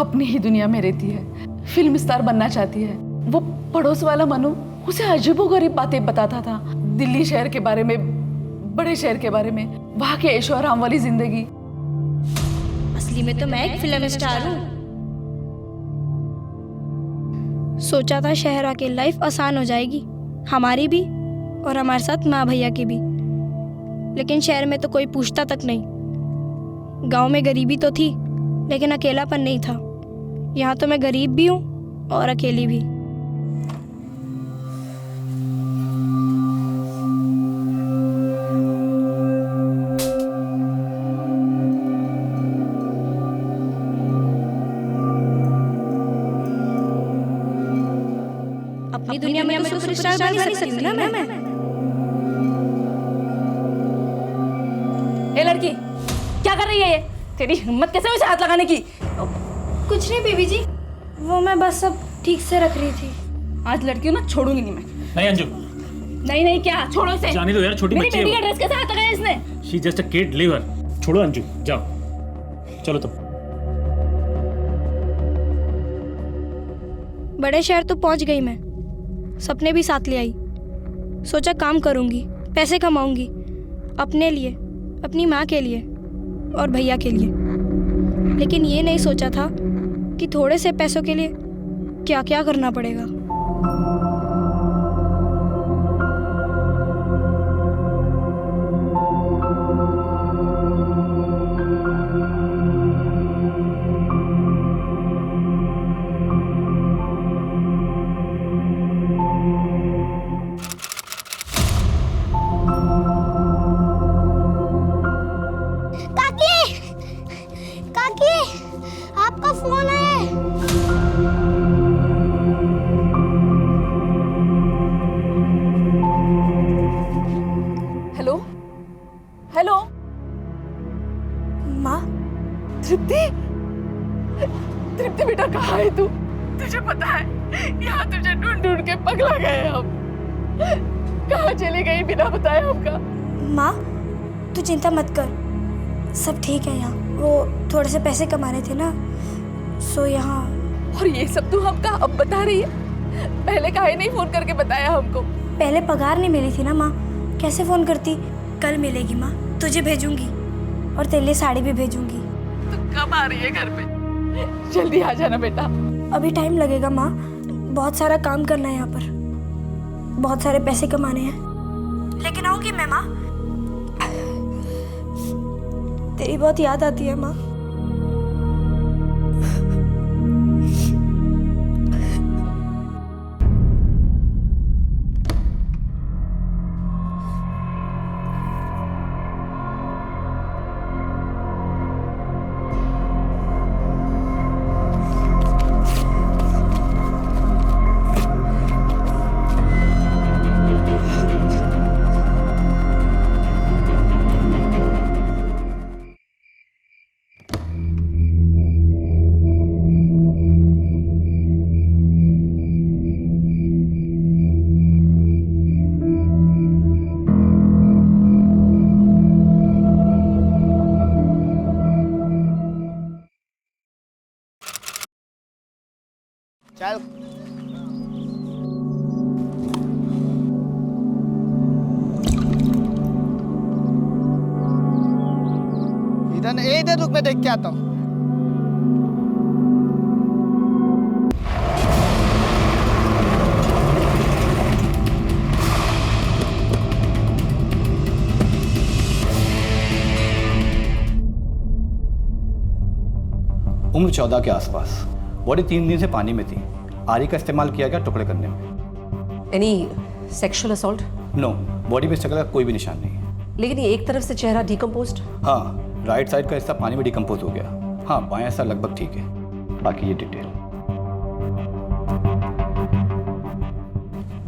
अपनी ही दुनिया में रहती है, फिल्म स्टार बनना चाहती है। वो पड़ोस वाला मनु उसे अजीबोगरीब बातें बताता था, दिल्ली शहर के बारे में, बड़े शहर के बारे में, वहाँ के ऐशो आराम वाली जिंदगी। असली में तो मैं एक फिल्म स्टार हूँ। सोचा था शहर आके लाइफ आसान हो जाएगी, हमारी भी और हमारे साथ माँ भैया की भी, लेकिन शहर में तो कोई पूछता तक नहीं। गांव में गरीबी तो थी लेकिन अकेलापन नहीं था। यहाँ तो मैं गरीब भी हूँ और अकेली भी। अपनी दुनिया में तो सुपरस्टार बन नहीं सकती ना मैं। ए लड़की, क्या कर रही है ये? तेरी हिम्मत कैसे हुई उसे हाथ लगाने की? कुछ नहीं बीबी जी, वो मैं बस सब ठीक से रख रही थी। आज लड़कियों ना छोड़ूंगी नहीं मैं। नहीं अंजू, नहीं क्या, छोड़ो इसे। जाने दो यार, छोटी बच्ची है। मेरी बेटी का ड्रेस कैसे हाथ लगाया इसने? She just a kid, leave her. छोड़ो अंजू, जाओ, चलो तुम। बड़े शहर तो पहुंच गई मैं, सपने भी साथ ले आई। सोचा काम करूंगी, पैसे कमाऊंगी, अपने लिए, अपनी माँ के लिए और भैया के लिए। लेकिन ये नहीं सोचा था कि थोड़े से पैसों के लिए क्या क्या करना पड़ेगा। काकी, आपका फोन है। हेलो हेलो माँ। तृप्ति, तृप्ति बेटा कहाँ है तू? तुझे पता है यहाँ तुझे ढूंढ ढूंढ के पगला गए हम। कहाँ चली गई बिना बताए हमका? माँ तू चिंता मत कर, सब ठीक है यहाँ। वो थोड़े से पैसे कमाने थे ना, सो यहाँ। और ये सब तू हमका अब बता रही है? पहले काहे नहीं फोन करके बताया हमको? पहले पगार नहीं मिली थी ना माँ, कैसे फोन करती। कल मिलेगी माँ, तुझे भेजूंगी और तेरे लिए साड़ी भी भेजूंगी। तू कब आ रही है घर पे? जल्दी आ जाना बेटा। अभी टाइम लगेगा माँ, बहुत सारा काम करना है यहाँ पर, बहुत सारे पैसे कमाने हैं, लेकिन आऊंगी मैं माँ। तेरी बहुत याद आती है माँ। चल इधर रुक, मैं देख के आता हूँ। उम्र 14 के आसपास, बॉडी 3 दिन से पानी में थी। आरी का इस्तेमाल किया गया टुकड़े करने में। Any sexual assault? No, body पे शक्ल का कोई भी निशान नहीं है। लेकिन ये एक तरफ से चेहरा डिकम्पोज्ड? हाँ, राइट साइड का हिस्सा पानी में डिकम्पोज हो गया। हाँ, बायां हिस्सा लगभग ठीक है। बाकी ये डिटेल।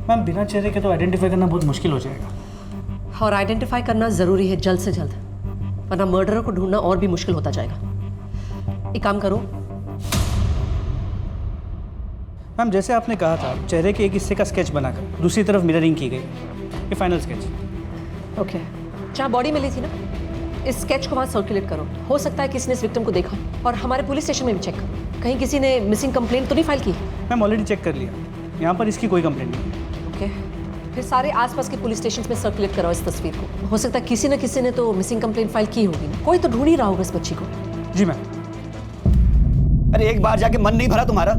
मैम बिना चेहरे के तो आइडेंटिफाई करना बहुत मुश्किल हो जाएगा। और आइडेंटिफाई करना ज़रूरी है जल्द से जल्द, वरना मर्डरर को ढूंढना और भी मुश्किल होता जाएगा। एक काम करो मैम, जैसे आपने कहा था, चेहरे के एक हिस्से का स्केच बनाकर दूसरी तरफ मिररिंग की गई। ये फाइनल स्केच। ओके, जहाँ बॉडी मिली थी ना, इस स्केच को वहाँ सर्कुलेट करो। हो सकता है किसी ने इस विक्टिम को देखा। और हमारे पुलिस स्टेशन में भी चेक करो, कहीं किसी ने मिसिंग कंप्लेंट तो नहीं फाइल की? मैम ऑलरेडी चेक कर लिया, यहाँ पर इसकी कोई कंप्लेंट नहीं है। ओके, फिर सारे आसपास के पुलिस स्टेशन में सर्कुलेट कराओ इस तस्वीर को। हो सकता है किसी न किसी ने तो मिसिंग कंप्लेंट फाइल की होगी ना, कोई तो ढूंढ ही रहा होगा इस बच्ची को। जी मैम। अरे एक बार जाके मन नहीं भरा तुम्हारा?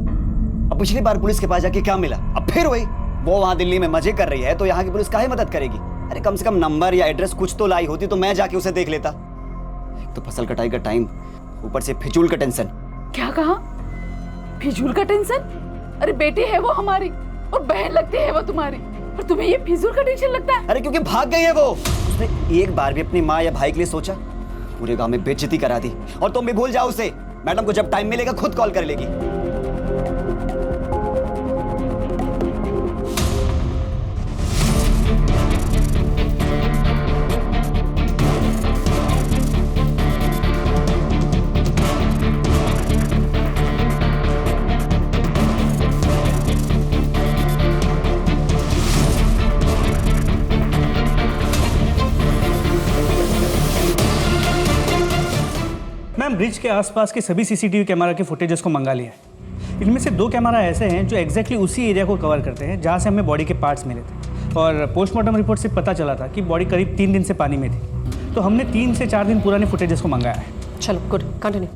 अब पिछली बार पुलिस के पास जाके क्या मिला? अब फिर वही। वो वहां दिल्ली में मजे कर रही है तो यहाँ की पुलिस काहे मदद करेगी? अरे कम से कम नंबर या एड्रेस कुछ तो लाई होती तो मैं जाके उसे देख लेता। एक तो फसल कटाई का टाइम, ऊपर से फिजूल का टेंशन। क्या कहा? फिजूल का टेंशन? अरे बेटी है वो हमारी और बहन लगती है वो तुम्हारी, और तुम्हें ये फिजूल का टेंशन लगता है? अरे क्योंकि भाग गई है वो। उसने एक बार भी अपनी माँ या भाई के लिए सोचा? पूरे गांव में बेइज्जती करा दी। और तुम भी भूल जाओ उसे। मैडम को जब टाइम मिलेगा खुद कॉल कर लेगी। मैम ब्रिज के आसपास के सभी सीसीटीवी कैमरा के फुटेजेस को मंगा लिया है। इनमें से 2 कैमरा ऐसे हैं जो एग्जैक्टली उसी एरिया को कवर करते हैं जहां से हमें बॉडी के पार्ट्स मिले थे, और पोस्टमार्टम रिपोर्ट से पता चला था कि बॉडी करीब 3 दिन से पानी में थी। तो हमने 3 से 4 दिन पुराने फुटेजेस को मंगाया है। चलो गुड, कंटिन्यू।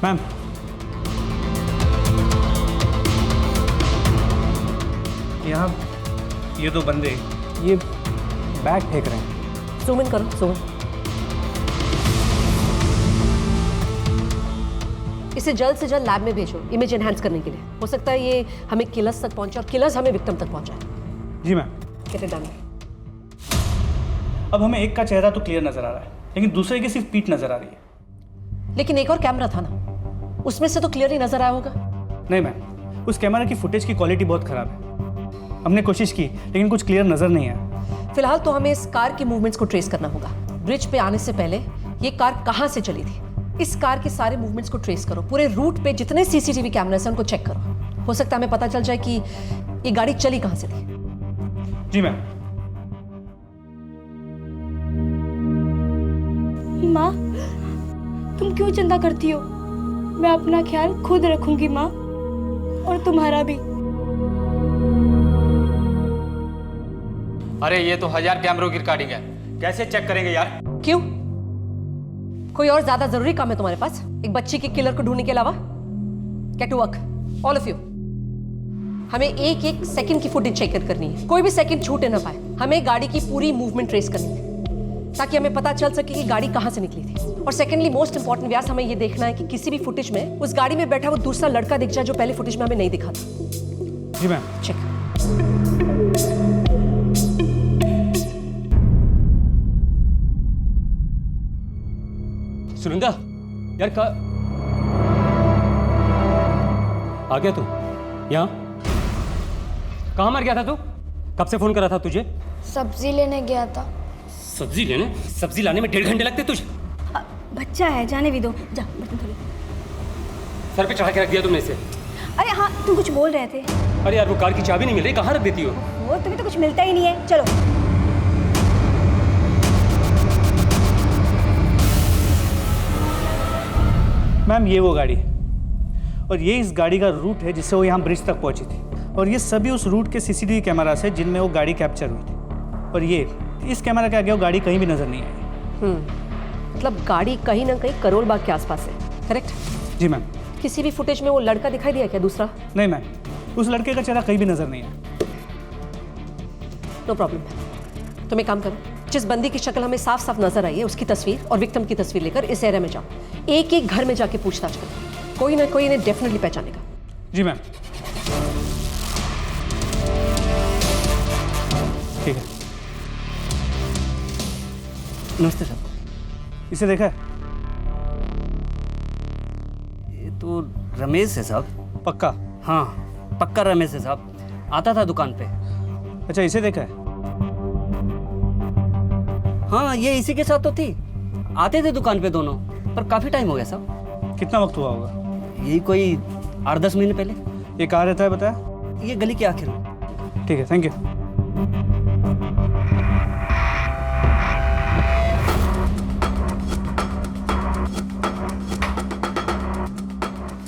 मैम, यहाँ ये दो बंदे ये बैग फेंक रहे हैं। जूम इन करो, जूम। इसे जल्द से जल्द लैब में भेजो इमेज एनहांस करने के लिए। हो सकता है ये हमें किलर्स तक पहुंचे और किलर्स हमें विक्टिम तक पहुंचाए। जी मैम। Get it done. अब हमें एक का चेहरा तो क्लियर नजर आ रहा है, लेकिन दूसरे की सिर्फ पीठ नजर आ रही है। लेकिन एक और कैमरा था ना, उसमें से तो क्लियरली नजर आया होगा। नहीं मैम, उस कैमरा की फुटेज की क्वालिटी बहुत खराब है। हमने कोशिश की लेकिन कुछ क्लियर नजर नहीं आया। फिलहाल तो हमें इस कार की मूवमेंट्स को ट्रेस करना होगा। ब्रिज पे आने से पहले ये कार कहाँ से चली थी, इस कार के सारे मूवमेंट्स को ट्रेस करो। पूरे रूट पे जितने सीसीटीवी कैमरास हैं उनको चेक करो। हो सकता है हमें पता चल जाए कि ये गाड़ी चली कहाँ से थी। जी मैम। माँ, तुम क्यों चिंता करती हो? मैं अपना ख्याल खुद रखूंगी माँ, और तुम्हारा भी। अरे ये तो 1000 कैमरों की रिकॉर्डिंग है, कैसे चेक करेंगे यार? क्यों? कोई और ज्यादा जरूरी काम है तुम्हारे पास एक बच्ची के किलर को ढूंढने के अलावा? Get to work all of you. हमें एक एक सेकंड की फुटेज चेक करनी है, कोई भी सेकंड छूटे ना पाए। हमें गाड़ी की पूरी मूवमेंट ट्रेस करनी है ताकि हमें पता चल सके कि गाड़ी कहां से निकली थी। और सेकेंडली मोस्ट इंपॉर्टेंट व्यास, हमें ये देखना है कि किसी भी फुटेज में उस गाड़ी में बैठा वो दूसरा लड़का दिख जाए जो पहले फुटेज में हमें नहीं दिखा था। जी मैम। चेक। सुनंदा यार, आ गया तू यहाँ? कहाँ मर गया था तू? कब से फोन करा था तुझे? सब्जी लेने गया था। सब्जी लेने? सब्जी लाने में 1.5 घंटे लगते तुझे? बच्चा है, जाने भी दो। जा बर्तन धो ले। सर पे चढ़ा के रख दिया तुमने इसे? अरे हाँ, तुम कुछ बोल रहे थे। अरे यार, वो कार की चाबी नहीं मिल रही, कहाँ रख देती हो? वो तुम्हें तो कुछ मिलता ही नहीं है। चलो। मैम, ये वो गाड़ी है और ये इस गाड़ी का रूट है जिससे वो यहाँ ब्रिज तक पहुंची थी, और ये सभी उस रूट के सीसीटीवी कैमरा से जिनमें वो गाड़ी कैप्चर हुई थी। और ये इस कैमरा के आगे वो गाड़ी कहीं भी नजर नहीं आई। मतलब गाड़ी कहीं ना कहीं करोल बाग के आसपास है, करेक्ट? जी मैम। किसी भी फुटेज में वो लड़का दिखाई दिया क्या दूसरा? नहीं मैम, उस लड़के का चेहरा कहीं भी नजर नहीं आया। No problem. तुम एक काम करो, जिस बंदी की शक्ल हमें साफ साफ नजर आई है उसकी तस्वीर और विक्टिम की तस्वीर लेकर इस एरिया में जाओ। एक एक घर में जाके पूछताछ करो, कोई ना कोई इन्हें डेफिनेटली पहचानेगा। जी मैम। ठीक है। नमस्ते सर। इसे देखा है? ये तो रमेश है साहब। पक्का? हाँ पक्का रमेश है साहब, आता था दुकान पे। अच्छा, इसे देखा है? हाँ ये इसी के साथ तो थी, आते थे दुकान पे दोनों, पर काफी टाइम हो गया साहब। कितना वक्त हुआ होगा? यही कोई 8-10 महीने पहले। ये कहाँ रहता है बताया? ये गली के आखिर में। ठीक है, थैंक यू।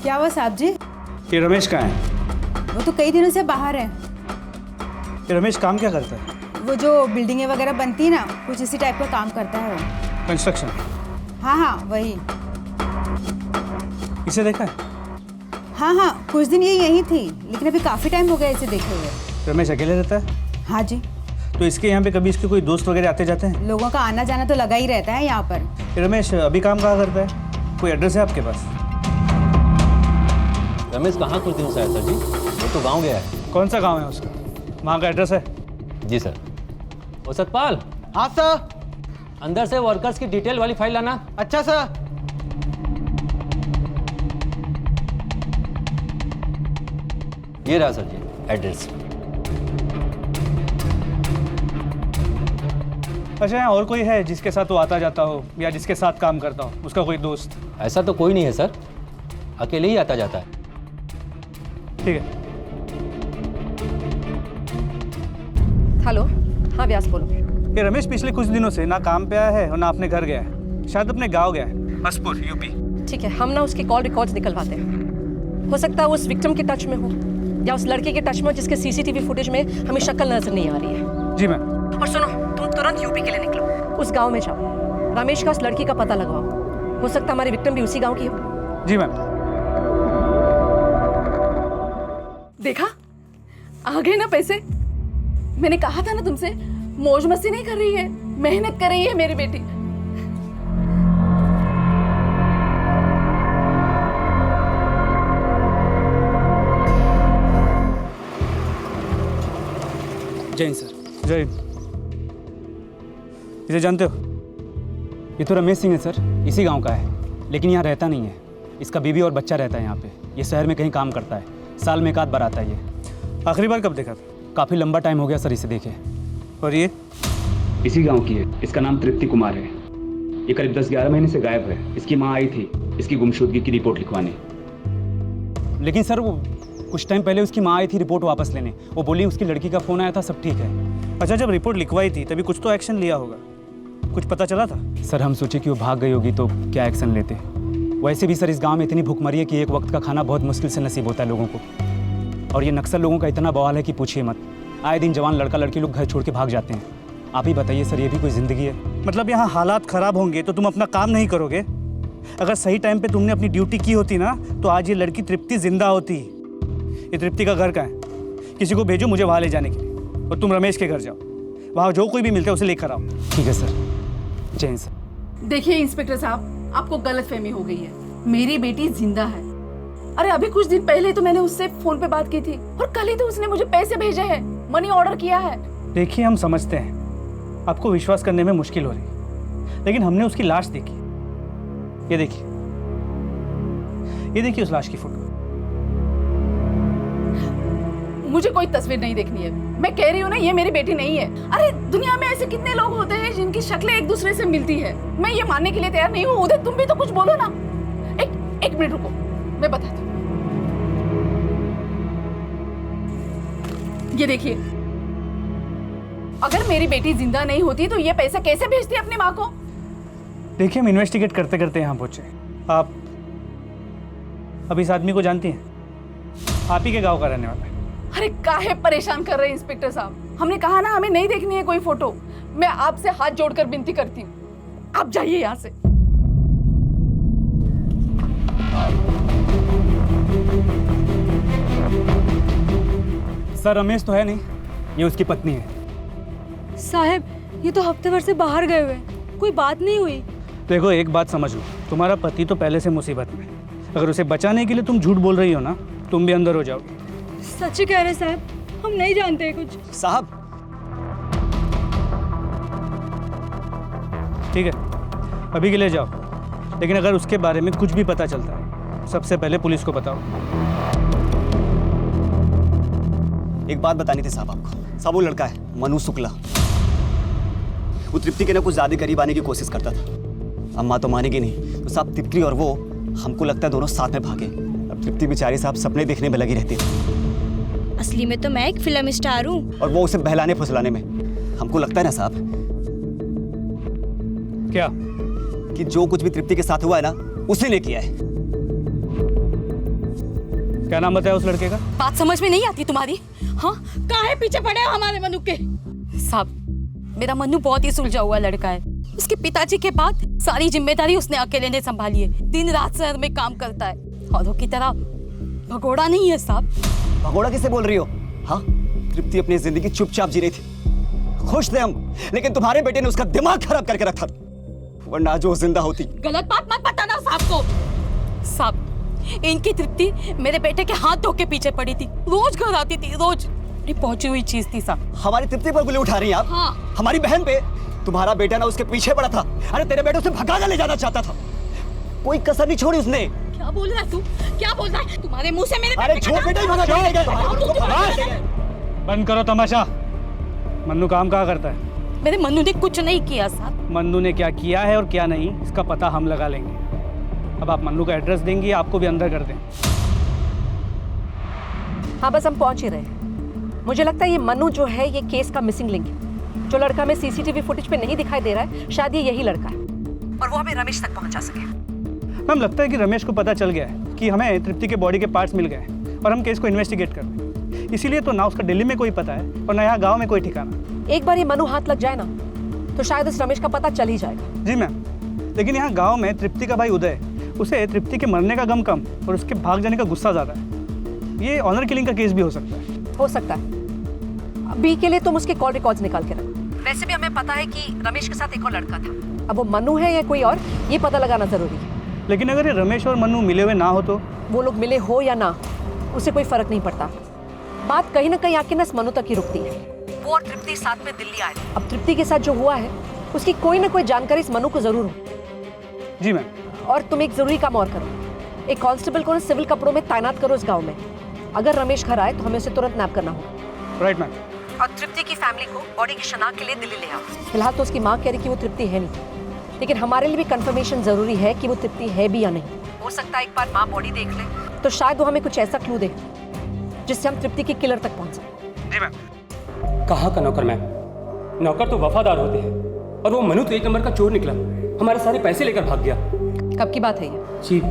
क्या हुआ साहब जी? ये रमेश कहाँ है? वो तो कई दिनों से बाहर है। ये रमेश काम क्या करता है? वो जो बिल्डिंगें वगैरह बनती है ना, कुछ इसी टाइप का काम करता है वो। कंस्ट्रक्शन? हाँ हाँ वही। इसे देखा है? हाँ हाँ, कुछ दिन ये यही थी, लेकिन अभी काफ़ी टाइम हो गया इसे देखे हुए। रमेश अकेले रहता है? हाँ जी। तो इसके यहाँ पे कभी इसके कोई दोस्त वगैरह आते जाते हैं? लोगों का आना जाना तो लगा ही रहता है यहाँ पर। ये रमेश अभी काम कहाँ करता है? कोई एड्रेस है आपके पास? रमेश कहाँ कुछ दिनों से आया सर जी, वो तो गाँव गया है। कौन सा गाँव है उसका? वहाँ का एड्रेस है? जी सर। ओ सतपाल। हाँ सर। अंदर से वर्कर्स की डिटेल वाली फाइल लाना। अच्छा सर। ये रहा सर जी एड्रेस। अच्छा, यहाँ और कोई है जिसके साथ वो आता जाता हो या जिसके साथ काम करता हो, उसका कोई दोस्त? ऐसा तो कोई नहीं है सर, अकेले ही आता जाता है। ठीक है। हेलो, हाँ व्यास बोलो। ये रमेश पिछले कुछ दिनों से ना काम पे आया है और ना अपने घर गया है, शायद अपने गांव गया है, हसपुर यूपी। ठीक है, हम ना उसके कॉल रिकॉर्ड्स निकलवाते हैं। हो सकता है उस विक्टिम के टच में हो या उस लड़के के टच में हो जिसके सीसीटीवी फुटेज में हमें शक्ल नजर नहीं आ रही है। जी मैम। और सुनो, तुम तुरंत यूपी के लिए निकलो, उस गांव में जाओ, रमेश का उस लड़की का पता लगवाओ। हो सकता है हमारी विक्टिम भी उसी गांव की हो। जी मैम। देखा, आ गए ना पैसे। मैंने कहा था ना तुमसे, मौज मस्ती नहीं कर रही है, मेहनत कर रही है मेरी बेटी। जय हिंद सर। जय हिंद। इसे जानते हो? ये तो रमेश सिंह है सर, इसी गांव का है, लेकिन यहाँ रहता नहीं है। इसका बीवी और बच्चा रहता है यहाँ पे। ये शहर में कहीं काम करता है, साल में एक आध बार आता है ये। आखिरी बार कब देखा था? काफ़ी लंबा टाइम हो गया सर इसे देखे। और ये? इसी गांव की है, इसका नाम तृप्ति कुमार है। ये करीब 10-11 महीने से गायब है। इसकी माँ आई थी इसकी गुमशुदगी की रिपोर्ट लिखवाने, लेकिन सर वो कुछ टाइम पहले उसकी माँ आई थी रिपोर्ट वापस लेने। वो बोली उसकी लड़की का फ़ोन आया था, सब ठीक है। अच्छा, जब रिपोर्ट लिखवाई थी तभी कुछ तो एक्शन लिया होगा, कुछ पता चला था? सर हम सोचे कि वो भाग गई होगी तो क्या एक्शन लेते। वैसे भी सर इस गांव में इतनी भूखमरी है कि एक वक्त का खाना बहुत मुश्किल से नसीब होता है लोगों को। और ये नक्सल लोगों का इतना बवाल है कि पूछिए मत। आए दिन जवान लड़का लड़की लोग घर छोड़ के भाग जाते हैं। आप ही बताइए सर, ये भी कोई ज़िंदगी है? मतलब यहाँ हालात ख़राब होंगे तो तुम अपना काम नहीं करोगे? अगर सही टाइम पे तुमने अपनी ड्यूटी की होती ना तो आज ये लड़की तृप्ति जिंदा होती। ये तृप्ति का घर कहाँ है? किसी को भेजो मुझे वहाँ ले जाने के लिए, और तुम रमेश के घर जाओ, वहाँ जो कोई भी मिलता है उसे लेकर आओ। ठीक है सर। जय हिंद सर। देखिए इंस्पेक्टर साहब, आपको गलतफहमी हो गई है। मेरी बेटी जिंदा है। अरे अभी कुछ दिन पहले तो मैंने उससे फोन पे बात की थी, और कल ही तो उसने मुझे पैसे भेजे हैं, मनी ऑर्डर किया है। देखिए हम समझते हैं आपको विश्वास करने में मुश्किल हो रही, लेकिन हमने उसकी लाश देखी। ये देखिए, ये देखिए उस लाश की फोटो। मुझे कोई तस्वीर नहीं देखनी है। मैं कह रही हूँ ना, ये मेरी बेटी नहीं है। अरे दुनिया में ऐसे कितने लोग होते हैं जिनकी शक्लें एक दूसरे से मिलती है। मैं ये मानने के लिए तैयार नहीं हूँ। उदय तुम भी तो कुछ बोलो ना। एक मिनट रुको, मैं बताती हूँ। ये देखिए, अगर मेरी बेटी जिंदा नहीं होती तो ये पैसा कैसे भेजती अपनी माँ को? देखिए हम इन्वेस्टिगेट करते करते यहाँ पहुंचे। आप अब इस आदमी को जानती हैं? आप ही के गांव का रहने वाला है। अरे काहे परेशान कर रहे हैं इंस्पेक्टर साहब? हमने कहा ना हमें नहीं देखनी है कोई फोटो। मैं आपसे हाथ जोड़कर विनती करती हूँ, आप जाइए यहाँ से। सर रमेश तो है नहीं, ये उसकी पत्नी है। साहब, ये तो हफ्ते भर से बाहर गए हुए, कोई बात नहीं हुई। देखो एक बात समझ लो, तुम्हारा पति तो पहले से मुसीबत में। अगर उसे बचाने के लिए तुम झूठ बोल रही हो ना, तुम भी अंदर हो जाओगे। सच कह रहे साहब, हम नहीं जानते कुछ। साहब ठीक है, अभी के लिए जाओ, लेकिन अगर उसके बारे में कुछ भी पता चलता है सबसे पहले पुलिस को बताओ। एक बात बतानी थी साहब आपको। साहब वो लड़का है मनु शुक्ला, वो तृप्ति के ना कुछ ज्यादा करीब आने की कोशिश करता था। अम्मा तो मानेगी नहीं, तो साहब तृप्ति और वो हमको लगता है दोनों साथ में भागे। अब तृप्ति बेचारी साहब सपने देखने में लगी रहती है। असली में तो मैं एक फिल्म स्टार हूँ, और वो उसे बहलाने फुसलाने में। हमको लगता है ना साहब क्या कि जो कुछ भी तृप्ति के साथ हुआ है ना, उसी ने किया है। क्या नाम बताया उस लड़के का? बात समझ में नहीं आती तुम्हारी? हाँ, काहे पीछे पड़े हो हमारे मनु के? साहब मेरा मन्नू बहुत ही सुलझा हुआ लड़का है। उसके पिताजी के बाद सारी जिम्मेदारी उसने अकेले ने संभाली है। दिन रात शहर में काम करता है, औरों की तरह भगोड़ा नहीं है साहब। भगोड़ा किसे बोल रही हो? हाँ, तृप्ति अपनी जिंदगी चुपचाप जी रही थी, खुश थे हम, लेकिन तुम्हारे बेटे ने उसका दिमाग खराब करके रखा, वरना जो जिंदा होती। गलत बात मत बताना साहब को। साहब इनकी तृप्ति मेरे बेटे के हाथ धो के पीछे पड़ी थी, रोज घर आती थी, रोज। ये पहुंची हुई चीज थी साहब। हमारी तृप्ति पर गोली उठा रही हैं आप? हाँ। हमारी बहन पे? तुम्हारा बेटा ना उसके पीछे पड़ा था। अरे तेरे बेटे उसे भगा ले जाना चाहता था, कोई कसर नहीं छोड़ी उसने। क्या बोल रहा है तू? क्या बोल रहा है? तुम्हारे मुंह से मेरे अरे जो बेटा ही भगा। बंद करो तमाशा। मन्नू काम कहाँ करता है? मेरे मन्नू ने कुछ नहीं किया साहब। मन्नू ने क्या किया है और क्या नहीं, इसका पता हम लगा लेंगे। अब आप मन्नू का एड्रेस देंगी, आपको भी अंदर कर दें। हाँ बस हम पहुंच ही रहे हैं। मुझे लगता है ये मन्नू जो है ये केस का मिसिंग लिंक है। जो लड़का में सीसीटीवी फुटेज पे नहीं दिखाई दे रहा है, शायद ये यही लड़का है, और वो हमें रमेश तक पहुंचा सके। मैम लगता है कि रमेश को पता चल गया है कि हमें तृप्ति के बॉडी के पार्ट्स मिल गए हैं और हम केस को इन्वेस्टिगेट कर रहे हैं। इसीलिए तो ना उसका दिल्ली में कोई पता है और ना यहाँ गाँव में कोई ठिकाना। एक बार ये मनु हाथ लग जाए ना तो शायद इस रमेश का पता चल ही जाएगा। जी मैम, लेकिन यहाँ गाँव में तृप्ति का भाई उदय, उसे तृप्ति के मरने का गम कम और उसके भाग जाने का गुस्सा ज्यादा है। ये ऑनर किलिंग का केस भी हो सकता है। हो सकता है। अभी के लिए तुम उसके कॉल रिकॉर्ड्स निकाल के रखो। वैसे भी हमें पता है कि रमेश के साथ एक और लड़का था। अब वो मनु है या कोई और, ये पता लगाना जरूरी है। लेकिन अगर ये रमेश और मनु मिले हुए ना हो तो? वो लोग मिले हो या ना, उससे कोई फर्क नहीं पड़ता। बात कहीं ना कहीं आके ना मनु तक ही रुकती है। वो और तृप्ति साथ में दिल्ली आए। अब तृप्ति के साथ जो हुआ है उसकी कोई ना कोई जानकारी इस मनु को जरूर हो। जी मैम। और तुम एक जरूरी काम और करो, एक कांस्टेबल को सिविल कपड़ों में तैनात करो इस गांव में। अगर रमेश घर आए तो हमें उसे तुरंत नैप करना होगा। Right ma'am. और तृप्ति की फैमिली को बॉडी की शनाख्त के लिए दिल्ली ले आओ। फिलहाल तो उसकी माँ कह रही कि वो तृप्ति है नहीं, लेकिन हमारे लिए भी कंफर्मेशन जरूरी है कि वो तृप्ति है भी या नहीं। हो सकता है एक बार माँ बॉडी देख ले तो शायद वो हमें कुछ ऐसा क्लू दे जिससे हम तृप्ति के किलर तक पहुंच सकें। जी मैम। कहाँ का नौकर मैम? नौकर तो वफादार होते हैं, और वो मनु तो एक नंबर का चोर निकला, हमारे सारे पैसे लेकर भाग गया। कब की बात है ये? जी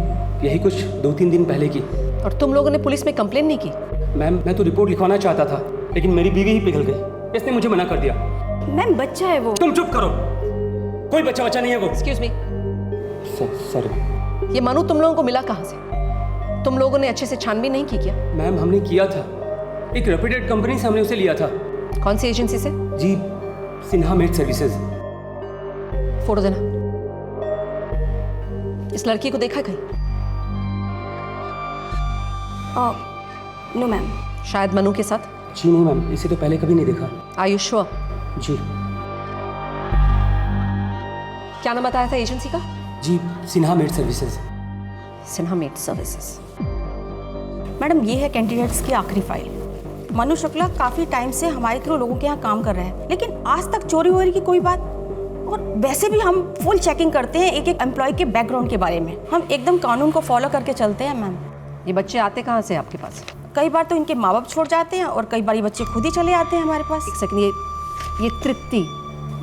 यही कुछ 2-3 दिन पहले की। और तुम लोगों ने पुलिस में कंप्लेन नहीं की? मैम मैं तो रिपोर्ट लिखवाना चाहता था, लेकिन मेरी बीवी ही पिघल गई, इसने मुझे मना कर दिया। मैम बच्चा है वो। तुम चुप करो, कोई बच्चा नहीं है वो। एक्सक्यूज मी सर, ये मनु तुम लोगों को मिला कहाँ से? तुम लोगों ने अच्छे से छानबीन नहीं की क्या? मैम हमने किया था, एक रेप्यूटेड कंपनी से हमने उसे लिया था। कौन सी एजेंसी से? G Sinha maid services. Photo देना। इस लड़की को देखा कहीं? No ma'am. शायद मनु के साथ? जी नहीं मैम, इसे तो पहले कभी नहीं देखा। Are you sure? जी। क्या नाम बताया था एजेंसी का? जी Sinha maid services. Sinha maid services. Madam ये है कैंडिडेट्स की आखिरी फाइल। मनु शुक्ला काफी टाइम से हमारे थ्रू लोगों के यहाँ काम कर रहे हैं, लेकिन आज तक चोरी वोरी की कोई बात। और वैसे भी हम फुल चेकिंग करते हैं एक एक एम्प्लॉय के बैकग्राउंड के बारे में। हम एकदम कानून को फॉलो करके चलते हैं मैम। ये बच्चे आते कहाँ से आपके पास? कई बार तो इनके माँ बाप छोड़ जाते हैं और कई बार ये बच्चे खुद ही चले आते हैं हमारे पास। एक सेकंड, ये तृप्ति,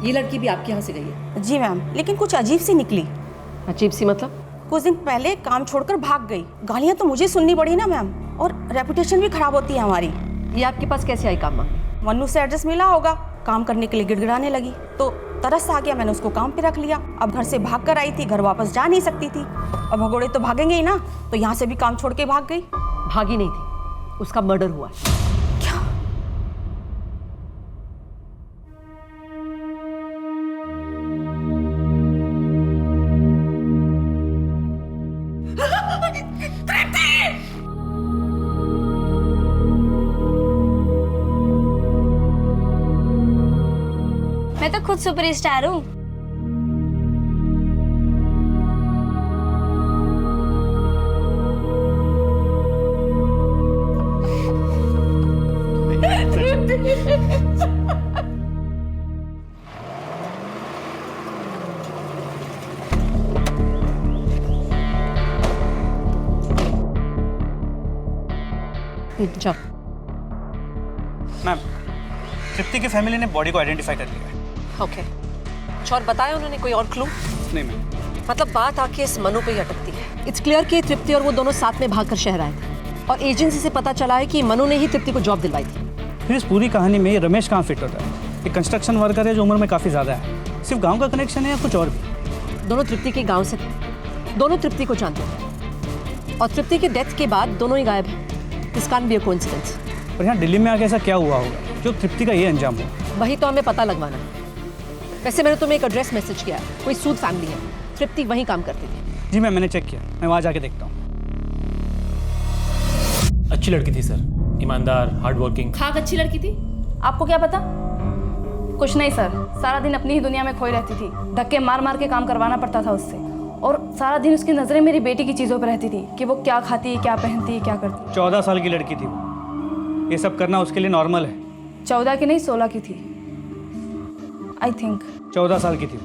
ये लड़की भी आपके यहाँ से गई है? जी मैम, लेकिन कुछ अजीब सी निकली। अजीब सी मतलब? कुछ दिन पहले काम छोड़कर भाग गई। गालियाँ तो मुझे सुननी पड़ी ना मैम, और रेपुटेशन भी खराब होती है हमारी। ये आपके पास कैसे आई काम मांगने? मन्नू से एड्रेस मिला होगा, काम करने के लिए गिड़गिड़ाने लगी तो तरस आ गया, मैंने उसको काम पे रख लिया। अब घर से भाग कर आई थी, घर वापस जा नहीं सकती थी। अब भगोड़े तो भागेंगे ही ना, तो यहाँ से भी काम छोड़ के भाग गई। भागी नहीं थी, उसका मर्डर हुआ है। क्या? मैं तो खुद सुपरस्टार हूँ। जाओ। मैम तृप्ति की फैमिली ने बॉडी को आइडेंटिफाई कर लिया है। ओके। और बताया उन्होंने कोई और क्लू? नहीं मैम। मतलब बात आके इस मनु पे ही अटकती है। इट्स क्लियर कि तृप्ति और वो दोनों साथ में भागकर शहर आए थे, और एजेंसी से पता चला है कि मनु ने ही तृप्ति को जॉब दिलवाई थी। फिर इस पूरी कहानी में रमेश कहाँ फिट होता है? एक कंस्ट्रक्शन वर्कर है जो उम्र में काफ़ी ज़्यादा है। सिर्फ गांव का कनेक्शन है या कुछ और भी? दोनों तृप्ति के गांव से थे, दोनों तृप्ति को जानते थे, और तृप्ति के डेथ के बाद दोनों ही गायब हैं। This can't be a coincidence. और यहाँ दिल्ली में आके ऐसा क्या हुआ होगा जो तृप्ति का ये अंजाम हो? वही तो हमें पता लगवाना है। वैसे मैंने तुम्हें एक एड्रेस मैसेज किया, कोई सूद फैमिली है, तृप्ति वहीं काम करती थी। जी मैम मैंने चेक किया, मैं वहाँ जाके देखता हूँ। अच्छी लड़की थी सर, ईमानदार, हार्ड वर्किंग। खाक अच्छी लड़की थी, आपको क्या पता? कुछ नहीं सर, सारा दिन अपनी ही दुनिया में खोई रहती थी। धक्के मार मार के काम करवाना पड़ता था उससे, और सारा दिन उसकी नजरें मेरी बेटी की चीज़ों पर रहती थी कि वो क्या खाती, क्या पहनती, क्या करती। 14 साल की लड़की थी वो, ये सब करना उसके लिए नॉर्मल है। 14 की नहीं 16 की थी आई थिंक। 14 साल की थी,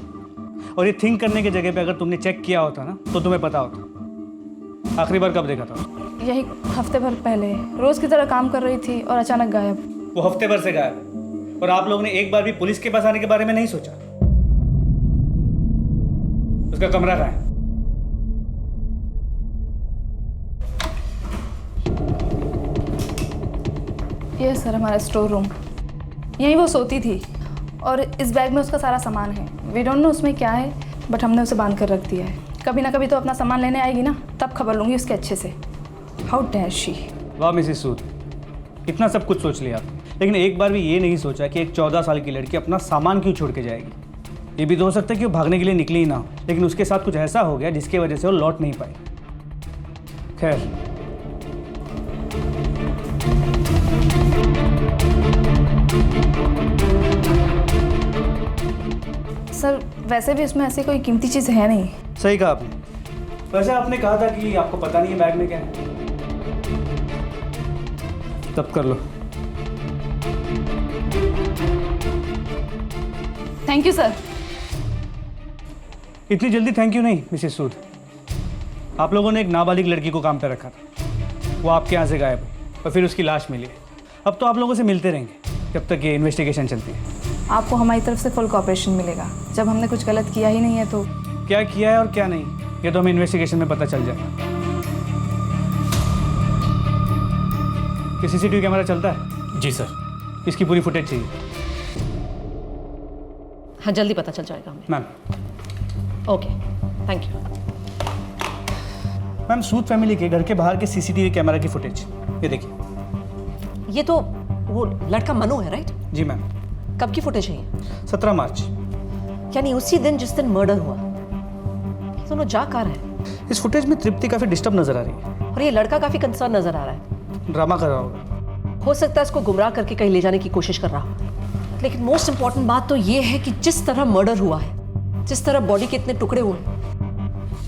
और ये थिंक करने की जगह पे अगर तुमने चेक किया होता ना तो तुम्हें पता होता। आखिरी बार कब देखा था? यही हफ्ते भर पहले। रोज की तरह काम कर रही थी और अचानक गायब। वो हफ्ते भर से गायब, और आप लोगों ने एक बार भी पुलिस के पास आने के बारे में नहीं सोचा? उसका कमरा कहाँ है? ये सर हमारा स्टोर रूम, यहीं वो सोती थी, और इस बैग में उसका सारा सामान है। वी डोंट नो उसमें क्या है, बट हमने उसे बांध कर रख दिया है। कभी ना कभी तो अपना सामान लेने आएगी ना, तब खबर लूँगी उसके अच्छे से। How dare she. वाह मिसेस सूद, इतना सब कुछ सोच लिया आपने, लेकिन एक बार भी ये नहीं सोचा कि एक 14 साल की लड़की अपना सामान क्यों छोड़ के जाएगी। ये भी तो हो सकता है कि वो भागने के लिए निकली ही ना हो, लेकिन उसके साथ कुछ ऐसा हो गया जिसकी वजह से वो लौट नहीं पाई। खैर, सर वैसे भी उसमें ऐसी कोई कीमती चीज़ है नहीं। सही कहा आपने। वैसे आपने कहा था कि आपको पता नहीं है बैग में क्या है। तब कर लो। Thank you sir. इतनी जल्दी थैंक यू नहीं मिसेस सूद। आप लोगों ने एक नाबालिग लड़की को काम पे रखा था, वो आपके यहाँ से गायब हुई और फिर उसकी लाश मिली। अब तो आप लोगों से मिलते रहेंगे जब तक ये इन्वेस्टिगेशन चलती है। आपको हमारी तरफ से फुल कोऑपरेशन मिलेगा। जब हमने कुछ गलत किया ही नहीं है तो क्या किया है और क्या नहीं, ये तो हमें इन्वेस्टिगेशन में पता चल जाएगा। ये सीसीटीवी कैमरा चलता है? जी सर। इसकी पूरी फुटेज चाहिए। हाँ, जल्दी पता चल जाएगा हमें। Ma'am. Okay, thank you. Ma'am, Sood family के घर के बाहर के सीसीटीवी कैमरा की फुटेज ये देखिए। ये तो वो लड़का मनु है, राइट? जी मैम। कब की फुटेज है ये? 17 मार्च, यानी उसी दिन जिस दिन मर्डर हुआ। ये दोनों जा कहाँ रहे हैं? इस फुटेज में तृप्ति काफी डिस्टर्ब नजर आ रही है और ये लड़का काफी कंसर्न नजर आ रहा है। ड्रामा कर रहा होगा। हो सकता है इसको गुमराह करके कहीं ले जाने की कोशिश कर रहा हो। लेकिन मोस्ट इंपॉर्टेंट बात तो ये है कि जिस तरह मर्डर हुआ है, जिस तरह बॉडी के इतने टुकड़े हुए,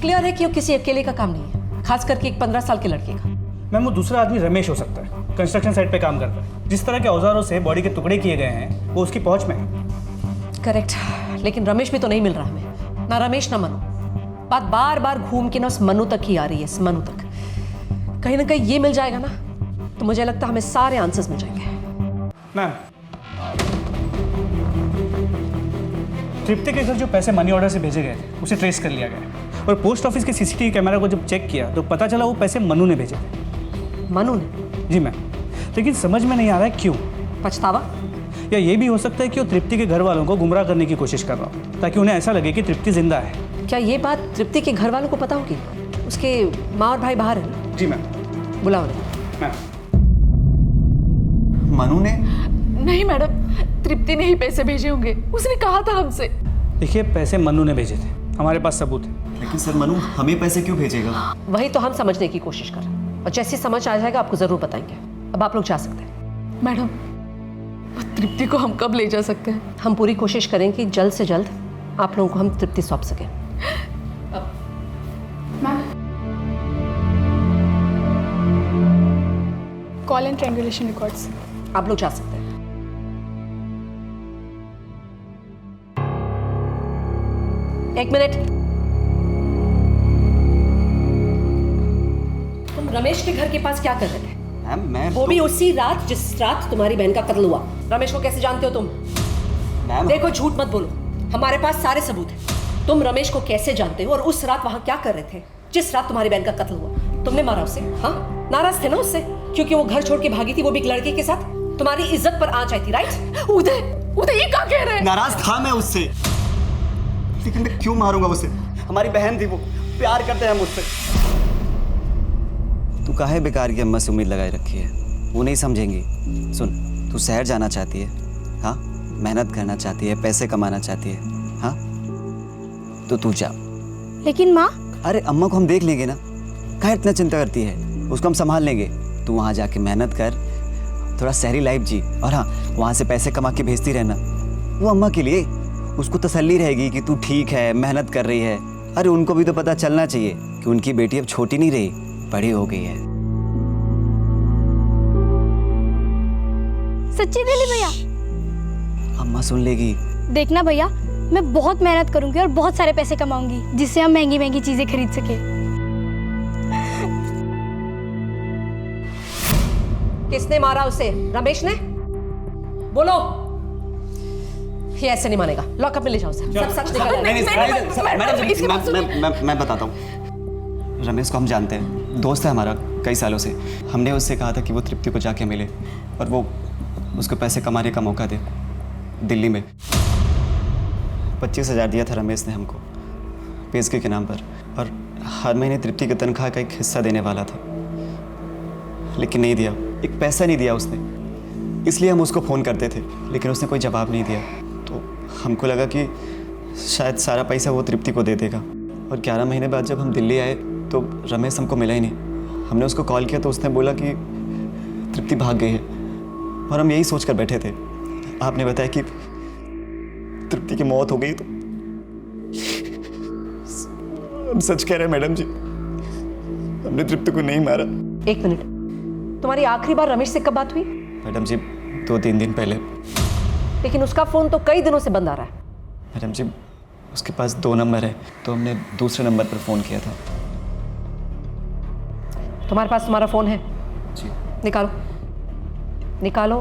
क्लियर है कि वो किसी अकेले का काम नहीं है, खास करके एक 15 साल के लड़के का। मैम, वो दूसरा आदमी रमेश हो सकता है, कंस्ट्रक्शन साइट पे काम करता है। जिस तरह के औजारों से बॉडी के टुकड़े किए गए हैं वो उसकी पहुंच में है। करेक्ट, लेकिन रमेश भी तो नहीं मिल रहा हमें। ना रमेश ना मनु। बात बार बार घूम के ना उस मनु तक ही आ रही है, इस मनु तक। कहीं ना कहीं ये मिल जाएगा ना तो मुझे लगता है हमें सारे आंसर्स मिल जाएंगे। मैम, तृप्ति के घर जो पैसे मनी ऑर्डर से भेजे गए थे उसे ट्रेस कर लिया गया और पोस्ट ऑफिस के सीसीटीवी कैमरा को जब चेक किया तो पता चला वो पैसे मनु ने भेजे थे। मनु ने? जी मैम, लेकिन समझ में नहीं आ रहा है क्यों। पछतावा? या ये भी हो सकता है कि वो तृप्ति के घर वालों को गुमराह करने की कोशिश कर रहा हो ताकि उन्हें ऐसा लगे कि तृप्ति जिंदा है। क्या ये बात तृप्ति के घर वालों को पता होगी? उसके माँ और भाई बाहर हैं। जी मैम। बुलाओ उन्हें। मैम। मनु ने? नहीं मैडम, तृप्ति ने ही पैसे भेजे होंगे, उसने कहा था हमसे। देखिए, पैसे मनु ने भेजे थे, हमारे पास सबूत है। लेकिन सर, मनु हमें पैसे क्यों भेजेगा? वही तो हम समझने की कोशिश कर रहे हैं और जैसे समझ आ जाएगा आपको जरूर बताएंगे। अब आप लोग जा सकते हैं। मैडम, तृप्ति को हम कब ले जा सकते हैं? हम पूरी कोशिश करें कि जल्द से जल्द आप लोगों को हम तृप्ति सौंप सकें। Call and triangulation records. आप लोग जा सकते हैं। एक मिनट। तुम रमेश के घर के पास क्या कर रहे थे? मैं वो भी उसी रात जिस रात तुम्हारी बहन का कत्ल हुआ। रमेश को कैसे जानते हो तुम? देखो, झूठ मत बोलो, हमारे पास सारे सबूत हैं। तुम रमेश को कैसे जानते हो और उस रात वहां क्या कर रहे थे जिस रात तुम्हारी बहन का कत्ल हुआ? तुमने मारा उसे? हाँ, नाराज थे ना उससे क्योंकि वो घर छोड़ के भागी थी, वो भी एक लड़के के साथ। तुम्हारी इज्जत पर आंच आई थी, राइट? उदय ये क्या कह रहे हैं? नाराज था मैं उससे, लेकिन मैं क्यों मारूंगा उसे? हमारी बहन थी वो, प्यार करते हैं मुझसे। तू काहे बेकार की अम्मा से उम्मीद लगाए रखी है? वो नहीं समझेंगी। सुन, तू शहर जाना चाहती है, हाँ, मेहनत करना चाहती है, पैसे कमाना चाहती है, हाँ, तो तू जा। लेकिन माँ? अरे अम्मा को हम देख लेंगे ना, काहे इतना चिंता करती है? उसको हम संभाल लेंगे। तू वहाँ जाके मेहनत कर, थोड़ा शहरी लाइफ जी, और हाँ, वहाँ से पैसे कमा के भेजती रहना। वो अम्मा के लिए, उसको तसल्ली रहेगी कि तू ठीक है, मेहनत कर रही है। अरे उनको भी तो पता चलना चाहिए कि उनकी बेटी अब छोटी नहीं रही, बड़ी हो गई है। सच्ची दिली भैया? अम्मा सुन लेगी। देखना भैया, मैं बहुत मेहनत करूंगी और बहुत सारे पैसे कमाऊंगी जिससे हम महंगी महंगी चीजें खरीद सके। किसने मारा उसे? रमेश ने? बोलो। ये ऐसे नहीं मानेगा, लॉकअप में ले जाओ उसे। सब सच निकल मैं बताता हूँ। रमेश को हम जानते हैं, दोस्त है हमारा कई सालों से। हमने उससे कहा था कि वो तृप्ति को जाके मिले और वो उसको पैसे कमाने का मौका दे। दिल्ली में 25,000 दिया था रमेश ने हमको पेशगी के नाम पर, और हर महीने तृप्ति की तनख्वाह का एक हिस्सा देने वाला था। लेकिन नहीं दिया, एक पैसा नहीं दिया उसने। इसलिए हम उसको फ़ोन करते थे, लेकिन उसने कोई जवाब नहीं दिया। तो हमको लगा कि शायद सारा पैसा वो तृप्ति को दे देगा। और 11 महीने बाद जब हम दिल्ली आए तो रमेश हमको मिला ही नहीं। हमने उसको कॉल किया तो उसने बोला कि तृप्ति भाग गई है। और हम यही सोच कर बैठे थे, आपने बताया कि तृप्ति की मौत हो गई। तो हम सच कह रहे हैं मैडम जी, हमने तृप्ति को नहीं मारा। एक मिनट, तुम्हारी आखिरी बार रमेश से कब बात हुई? मैडम जी 2-3 दिन पहले। लेकिन उसका फोन तो कई दिनों से बंद आ रहा है। मैडम जी उसके पास 2 नंबर है, तो हमने दूसरे नंबर पर फ़ोन किया था। तुम्हारे पास तुम्हारा फोन है? जी। निकालो, निकालो,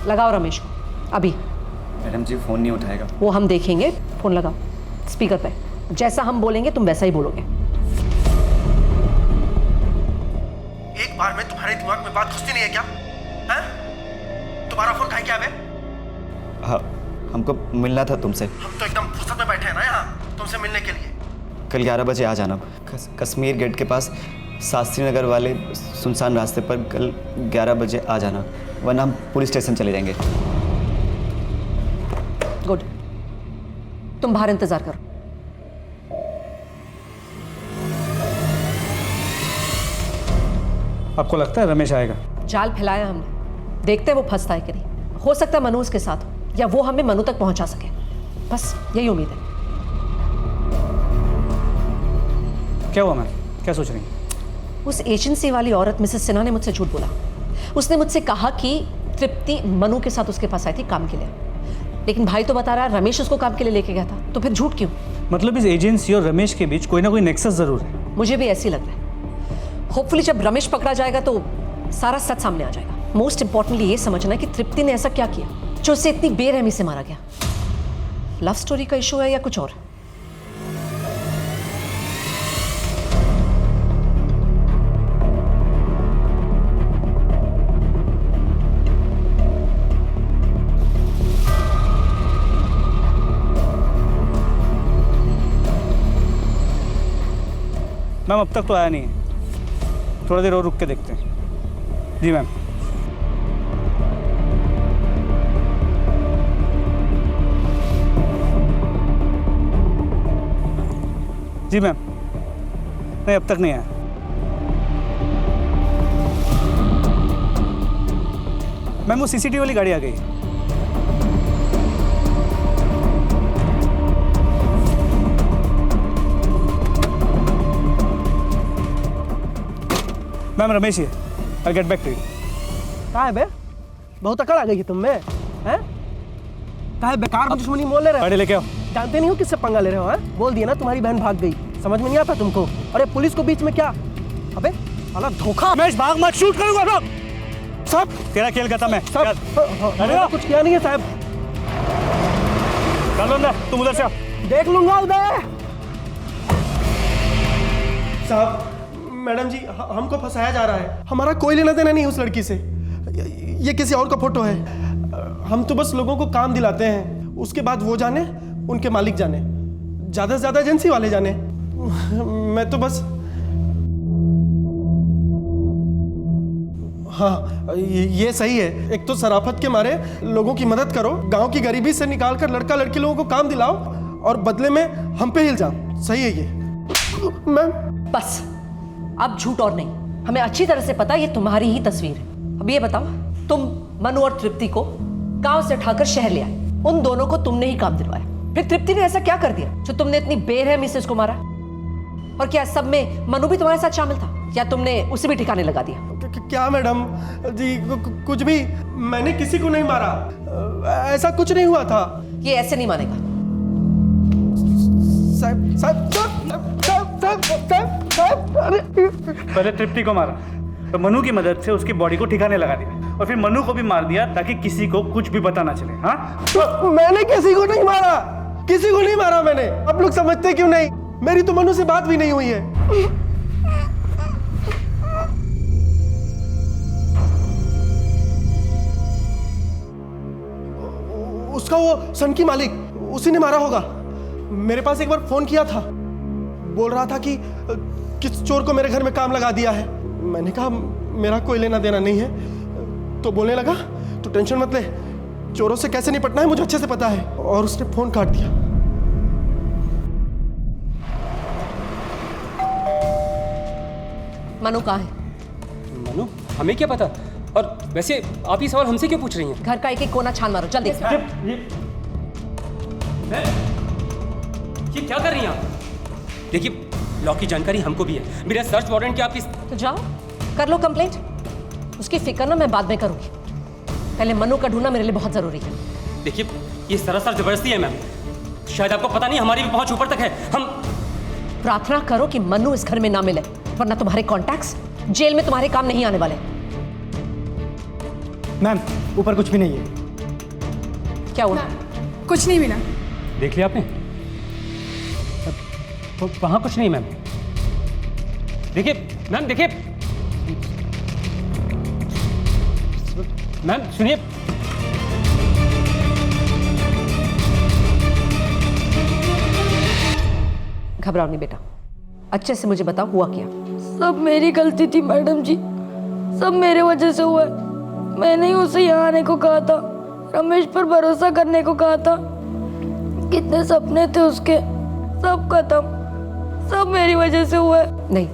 लगाओ रमेश को अभी। मैडम जी फ़ोन नहीं उठाएगा। वो हम देखेंगे। फोन लगाओ स्पीकर पे, जैसा हम बोलेंगे तुम वैसा ही बोलोगे। एक बार में तुम्हारे दिमाग में बात घुसती नहीं है क्या? हैं? तुम्हारा फोन कहाँ क्या है? हाँ, हमको मिलना था तुमसे। हम तो एकदम फुर्सत में बैठे हैं ना यहाँ तुमसे मिलने के लिए। कल 11 बजे आ जाना। कश्मीर गेट के पास शास्त्री नगर वाले सुनसान रास्ते पर कल 11 बजे आ जाना, वरना हम पुलिस स्टेशन चले जाएंगे। गुड, तुम बाहर इंतजार करो। आपको लगता है रमेश आएगा? जाल फैलाया हमने, देखते हैं वो फंसता है कि नहीं। हो सकता है मनु उसके साथ हो, या वो हमें मनु तक पहुंचा सके। बस यही उम्मीद है। क्या हुआ मैम, क्या सोच रही हैं? उस एजेंसी वाली औरत मिसेस सिन्हा ने मुझसे झूठ बोला। उसने मुझसे कहा कि तृप्ति मनु के साथ उसके पास आई थी काम के लिए, लेकिन भाई तो बता रहा है रमेश उसको काम के लिए लेके गया था। तो फिर झूठ क्यों? मतलब इस एजेंसी और रमेश के बीच कोई ना कोई नेक्सस जरूर है। मुझे भी ऐसे ही लग रहा है। होपफुली जब रमेश पकड़ा जाएगा तो सारा सच सामने आ जाएगा। मोस्ट इंपॉर्टेंटली ये समझना कि तृप्ति ने ऐसा क्या किया जो उसे इतनी बेरहमी से मारा गया। लव स्टोरी का इशू है या कुछ और? मैम अब तक तो आया नहीं है, थोड़ा देर और रुक के देखते हैं। जी मैम। जी मैम, नहीं अब तक नहीं आया। मैम वो सीसीटीवी वाली गाड़ी आ गई। मैम रमेश ही है, I'll get back to you। कहाँ है बे? बहुत अकड़ आ गई है तुम में, हैं? कहाँ है बेकार में दुश्मनी मोल ले रहे हो? गाड़ी लेके आओ। जानते नहीं हो किससे पंगा ले रहे हो? हैं? बोल दिया ना तुम्हारी बहन भाग गई, समझ में नहीं आता तुमको? अरे पुलिस को बीच में क्या? अबे साला धोखा। रमेश भाग मत, शूट करूंगा सब। सब तेरा खेल खत्म है। सब कुछ किया नहीं है साहब। चलो ना, तुम उधर से आओ। देख लूंगा उधर। साहब मैडम जी हमको फंसाया जा रहा है। हमारा कोई लेना देना नहीं उस लड़की से। ये किसी और का फोटो है। हम तो बस लोगों को काम दिलाते हैं, उसके बाद वो जाने, उनके मालिक जाने, ज्यादा से ज्यादा एजेंसी वाले जाने। मैं तो बस हाँ ये सही है। एक तो शराफत के मारे लोगों की मदद करो, गांव की गरीबी से निकाल कर लड़का लड़की लोगों को काम दिलाओ और बदले में हम पे इल्जाम। सही है ये मैम। बस अब झूठ और नहीं, हमें अच्छी तरह से पता ये तुम्हारी ही तस्वीर है। अब ये बताओ, तुम मनु और तृप्ति को गांव से उठाकर शहर ले आए, उन दोनों को तुमने ही काम दिलवाया। फिर तृप्ति ने ऐसा क्या कर दिया जो तुमने इतनी बेरहमी से उसको मारा? और क्या सब में मनु भी तुम्हारे साथ शामिल था, या तुमने उसे भी ठिकाने लगा दिया? क्या मैडम जी, कुछ भी, मैंने किसी को नहीं मारा, ऐसा कुछ नहीं हुआ था। ये ऐसे नहीं मानेगा। पहले तृप्ति को मारा, तो मनु की मदद से उसकी बॉडी को ठिकाने लगा दिया, और फिर मनु को भी मार दिया ताकि किसी को कुछ भी पता ना चले। हाँ तो मैंने किसी को नहीं मारा, किसी को नहीं मारा मैंने। आप लोग समझते क्यों नहीं? मेरी तो मनु से बात भी नहीं हुई है। उसका वो सन की मालिक, उसी ने मारा होगा। मेरे पास एक बार फोन किया था, बोल रहा था कि किस चोर को मेरे घर में काम लगा दिया है। मैंने कहा मेरा कोई लेना देना नहीं है, तो बोलने लगा तो टेंशन मत ले, चोरों से कैसे निपटना है मुझे अच्छे से पता है, और उसने फोन काट दिया। मनु कहाँ है? मनु, हमें क्या पता? और वैसे आप ये सवाल हमसे क्यों पूछ रही हैं? घर का एक एक कोना छान मारो जल्दी। ये क्या कर रही हैं आप? देखिए, लॉ की जानकारी हमको भी है, मेरा सर्च वारंट क्या आपकी? तो जाओ कर लो कंप्लेंट, उसकी फिक्र ना मैं बाद में करूंगी, पहले मनु का ढूंढना मेरे लिए बहुत जरूरी है। देखिए, ये सरासर जबरदस्ती है मैम, शायद आपको पता नहीं हमारी भी पहुंच ऊपर तक है। हम प्रार्थना करो कि मनु इस घर में ना मिले, वरना तुम्हारे कॉन्टैक्ट्स जेल में तुम्हारे काम नहीं आने वाले। मैम ऊपर कुछ भी नहीं है। क्या हुआ? कुछ नहीं मिला। देख लिया आपने? वहां कुछ नहीं मैम। देखिए मैम, देखिए मैम, सुनिए। घबराओ नहीं बेटा, अच्छे से मुझे बताओ हुआ क्या। सब मेरी गलती थी मैडम जी, सब मेरे वजह से हुआ है। मैंने ही उसे यहाँ आने को कहा था, रमेश पर भरोसा करने को कहा था। कितने सपने थे उसके, सब खत्म, सब मेरी वजह से हुआ है। नहीं,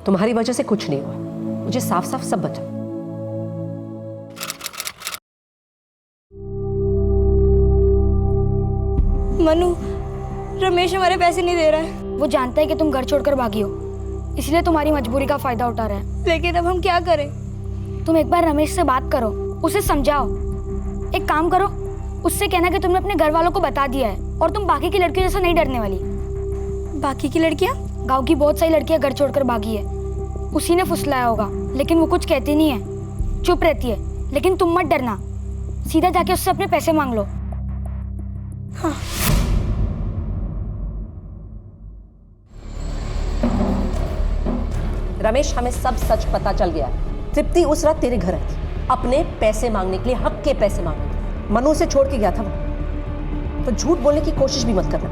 तुम्हारी वजह से कुछ नहीं हुआ, मुझे साफ साफ सब बता। मनु, रमेश हमारे पैसे नहीं दे रहा है। वो जानता है कि तुम घर छोड़कर भागी हो, इसलिए तुम्हारी मजबूरी का फायदा उठा रहा है। लेकिन अब हम क्या करें? तुम एक बार रमेश से बात करो, उसे समझाओ। एक काम करो, उससे कहना कि तुमने अपने घर वालों को बता दिया है और तुम बाकी की लड़कियों जैसा नहीं डरने वाली। बाकी की लड़कियां? गांव की बहुत सारी लड़कियां घर छोड़कर भागी है, उसी ने फुसलाया होगा। लेकिन वो कुछ कहती नहीं है, चुप रहती है। लेकिन तुम मत डरना, सीधा जाके उससे अपने पैसे मांग लो। हाँ। रमेश, हमें सब सच पता चल गया। तृप्ति उस रात तेरे घर आई थी अपने पैसे मांगने के लिए, हक के पैसे मांगने के लिए। मनु से छोड़ के गया था वो, तो झूठ बोलने की कोशिश भी मत करना।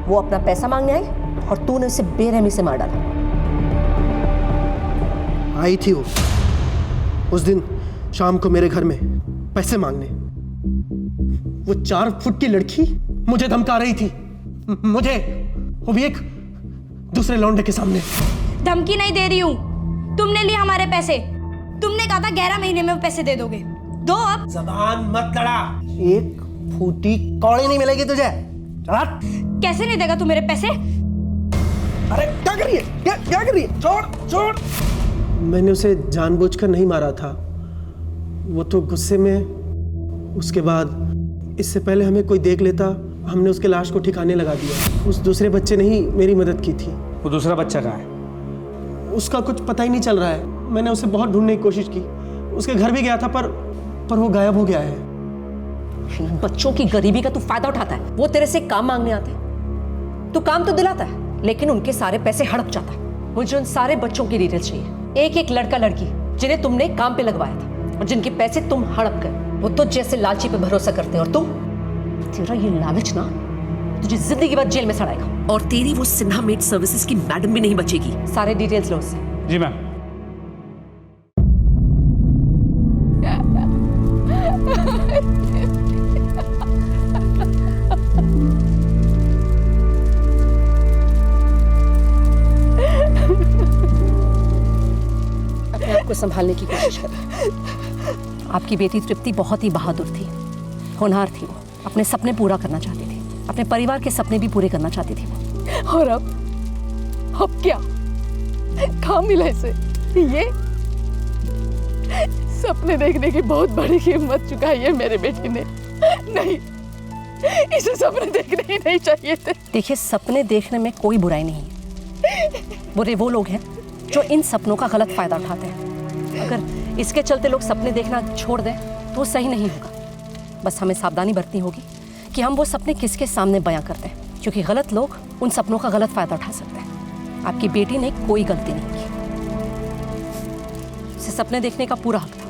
वो अपना पैसा मांगने आई और तूने उसे बेरहमी से मार डाला। आई थी वो उस दिन शाम को मेरे घर में पैसे मांगने। वो 4 फुट की लड़की मुझे धमका रही थी, मुझे, वो भी एक दूसरे लौंडे के सामने। धमकी नहीं दे रही हूँ, तुमने लिए हमारे पैसे। तुमने कहा था 11 महीने में पैसे दे दोगे, दो अब। जबान मत लड़ा, एक फूटी कौड़ी नहीं मिलेगी तुझे। चला। कैसे नहीं देगा तू मेरे पैसे? अरे क्या कर रही है, क्या कर रही है? छोड़ छोड़। मैंने उसे जानबूझकर नहीं मारा था, वो तो गुस्से में। उसके बाद इससे पहले हमें कोई देख लेता, हमने उसके लाश को ठिकाने लगा दिया। उस दूसरे बच्चे ने ही मेरी मदद की थी। वो दूसरा बच्चा कहाँ है? उसका कुछ पता ही नहीं चल रहा है। मैंने उसे बहुत ढूंढने की कोशिश की, उसके घर भी गया था, पर वो गायब हो गया है। बच्चों की गरीबी का तू फायदा उठाता है। वो तेरे से काम मांगने आते हैं, तू काम तो दिलाता है, लेकिन उनके सारे पैसे हड़प जाता है। मुझे उन सारे बच्चों की डिटेल्स चाहिए, एक एक लड़का लड़की जिन्हें तुमने काम पे लगवाया था और जिनके पैसे तुम हड़प गए। वो तो जैसे लालची पे भरोसा करते हैं, और तुम, तेरा ये लालच ना तुझे जिंदगी भर जेल में सड़ाएगा। और तेरी वो सिन्हा मेड सर्विसेज की मैडम भी नहीं बचेगी। सारे डिटेल्स लो उससे। जी मैम। अपने आप को संभालने की कोशिश करें। आपकी बेटी तृप्ति बहुत ही बहादुर थी, होनहार थी। वो अपने सपने पूरा करना चाहती थी, अपने परिवार के सपने भी पूरे करना चाहती थी वो। और अब क्या काम मिला इसे? ये सपने देखने की बहुत बड़ी कीमत चुकाई है मेरे बेटे ने। नहीं, इसे सपने देखने ही नहीं चाहिए थे। देखिए, सपने देखने में कोई बुराई नहीं है। बुरे वो लोग हैं जो इन सपनों का गलत फायदा उठाते हैं। अगर इसके चलते लोग सपने देखना छोड़ दें तो सही नहीं होगा। बस हमें सावधानी बरतनी होगी कि हम वो सपने किसके सामने बयां करते हैं, क्योंकि गलत लोग उन सपनों का गलत फायदा उठा सकते हैं। आपकी बेटी ने कोई गलती नहीं की, उसे सपने देखने का पूरा हक था।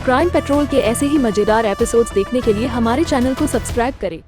क्राइम पेट्रोल के ऐसे ही मजेदार एपिसोड्स देखने के लिए हमारे चैनल को सब्सक्राइब करें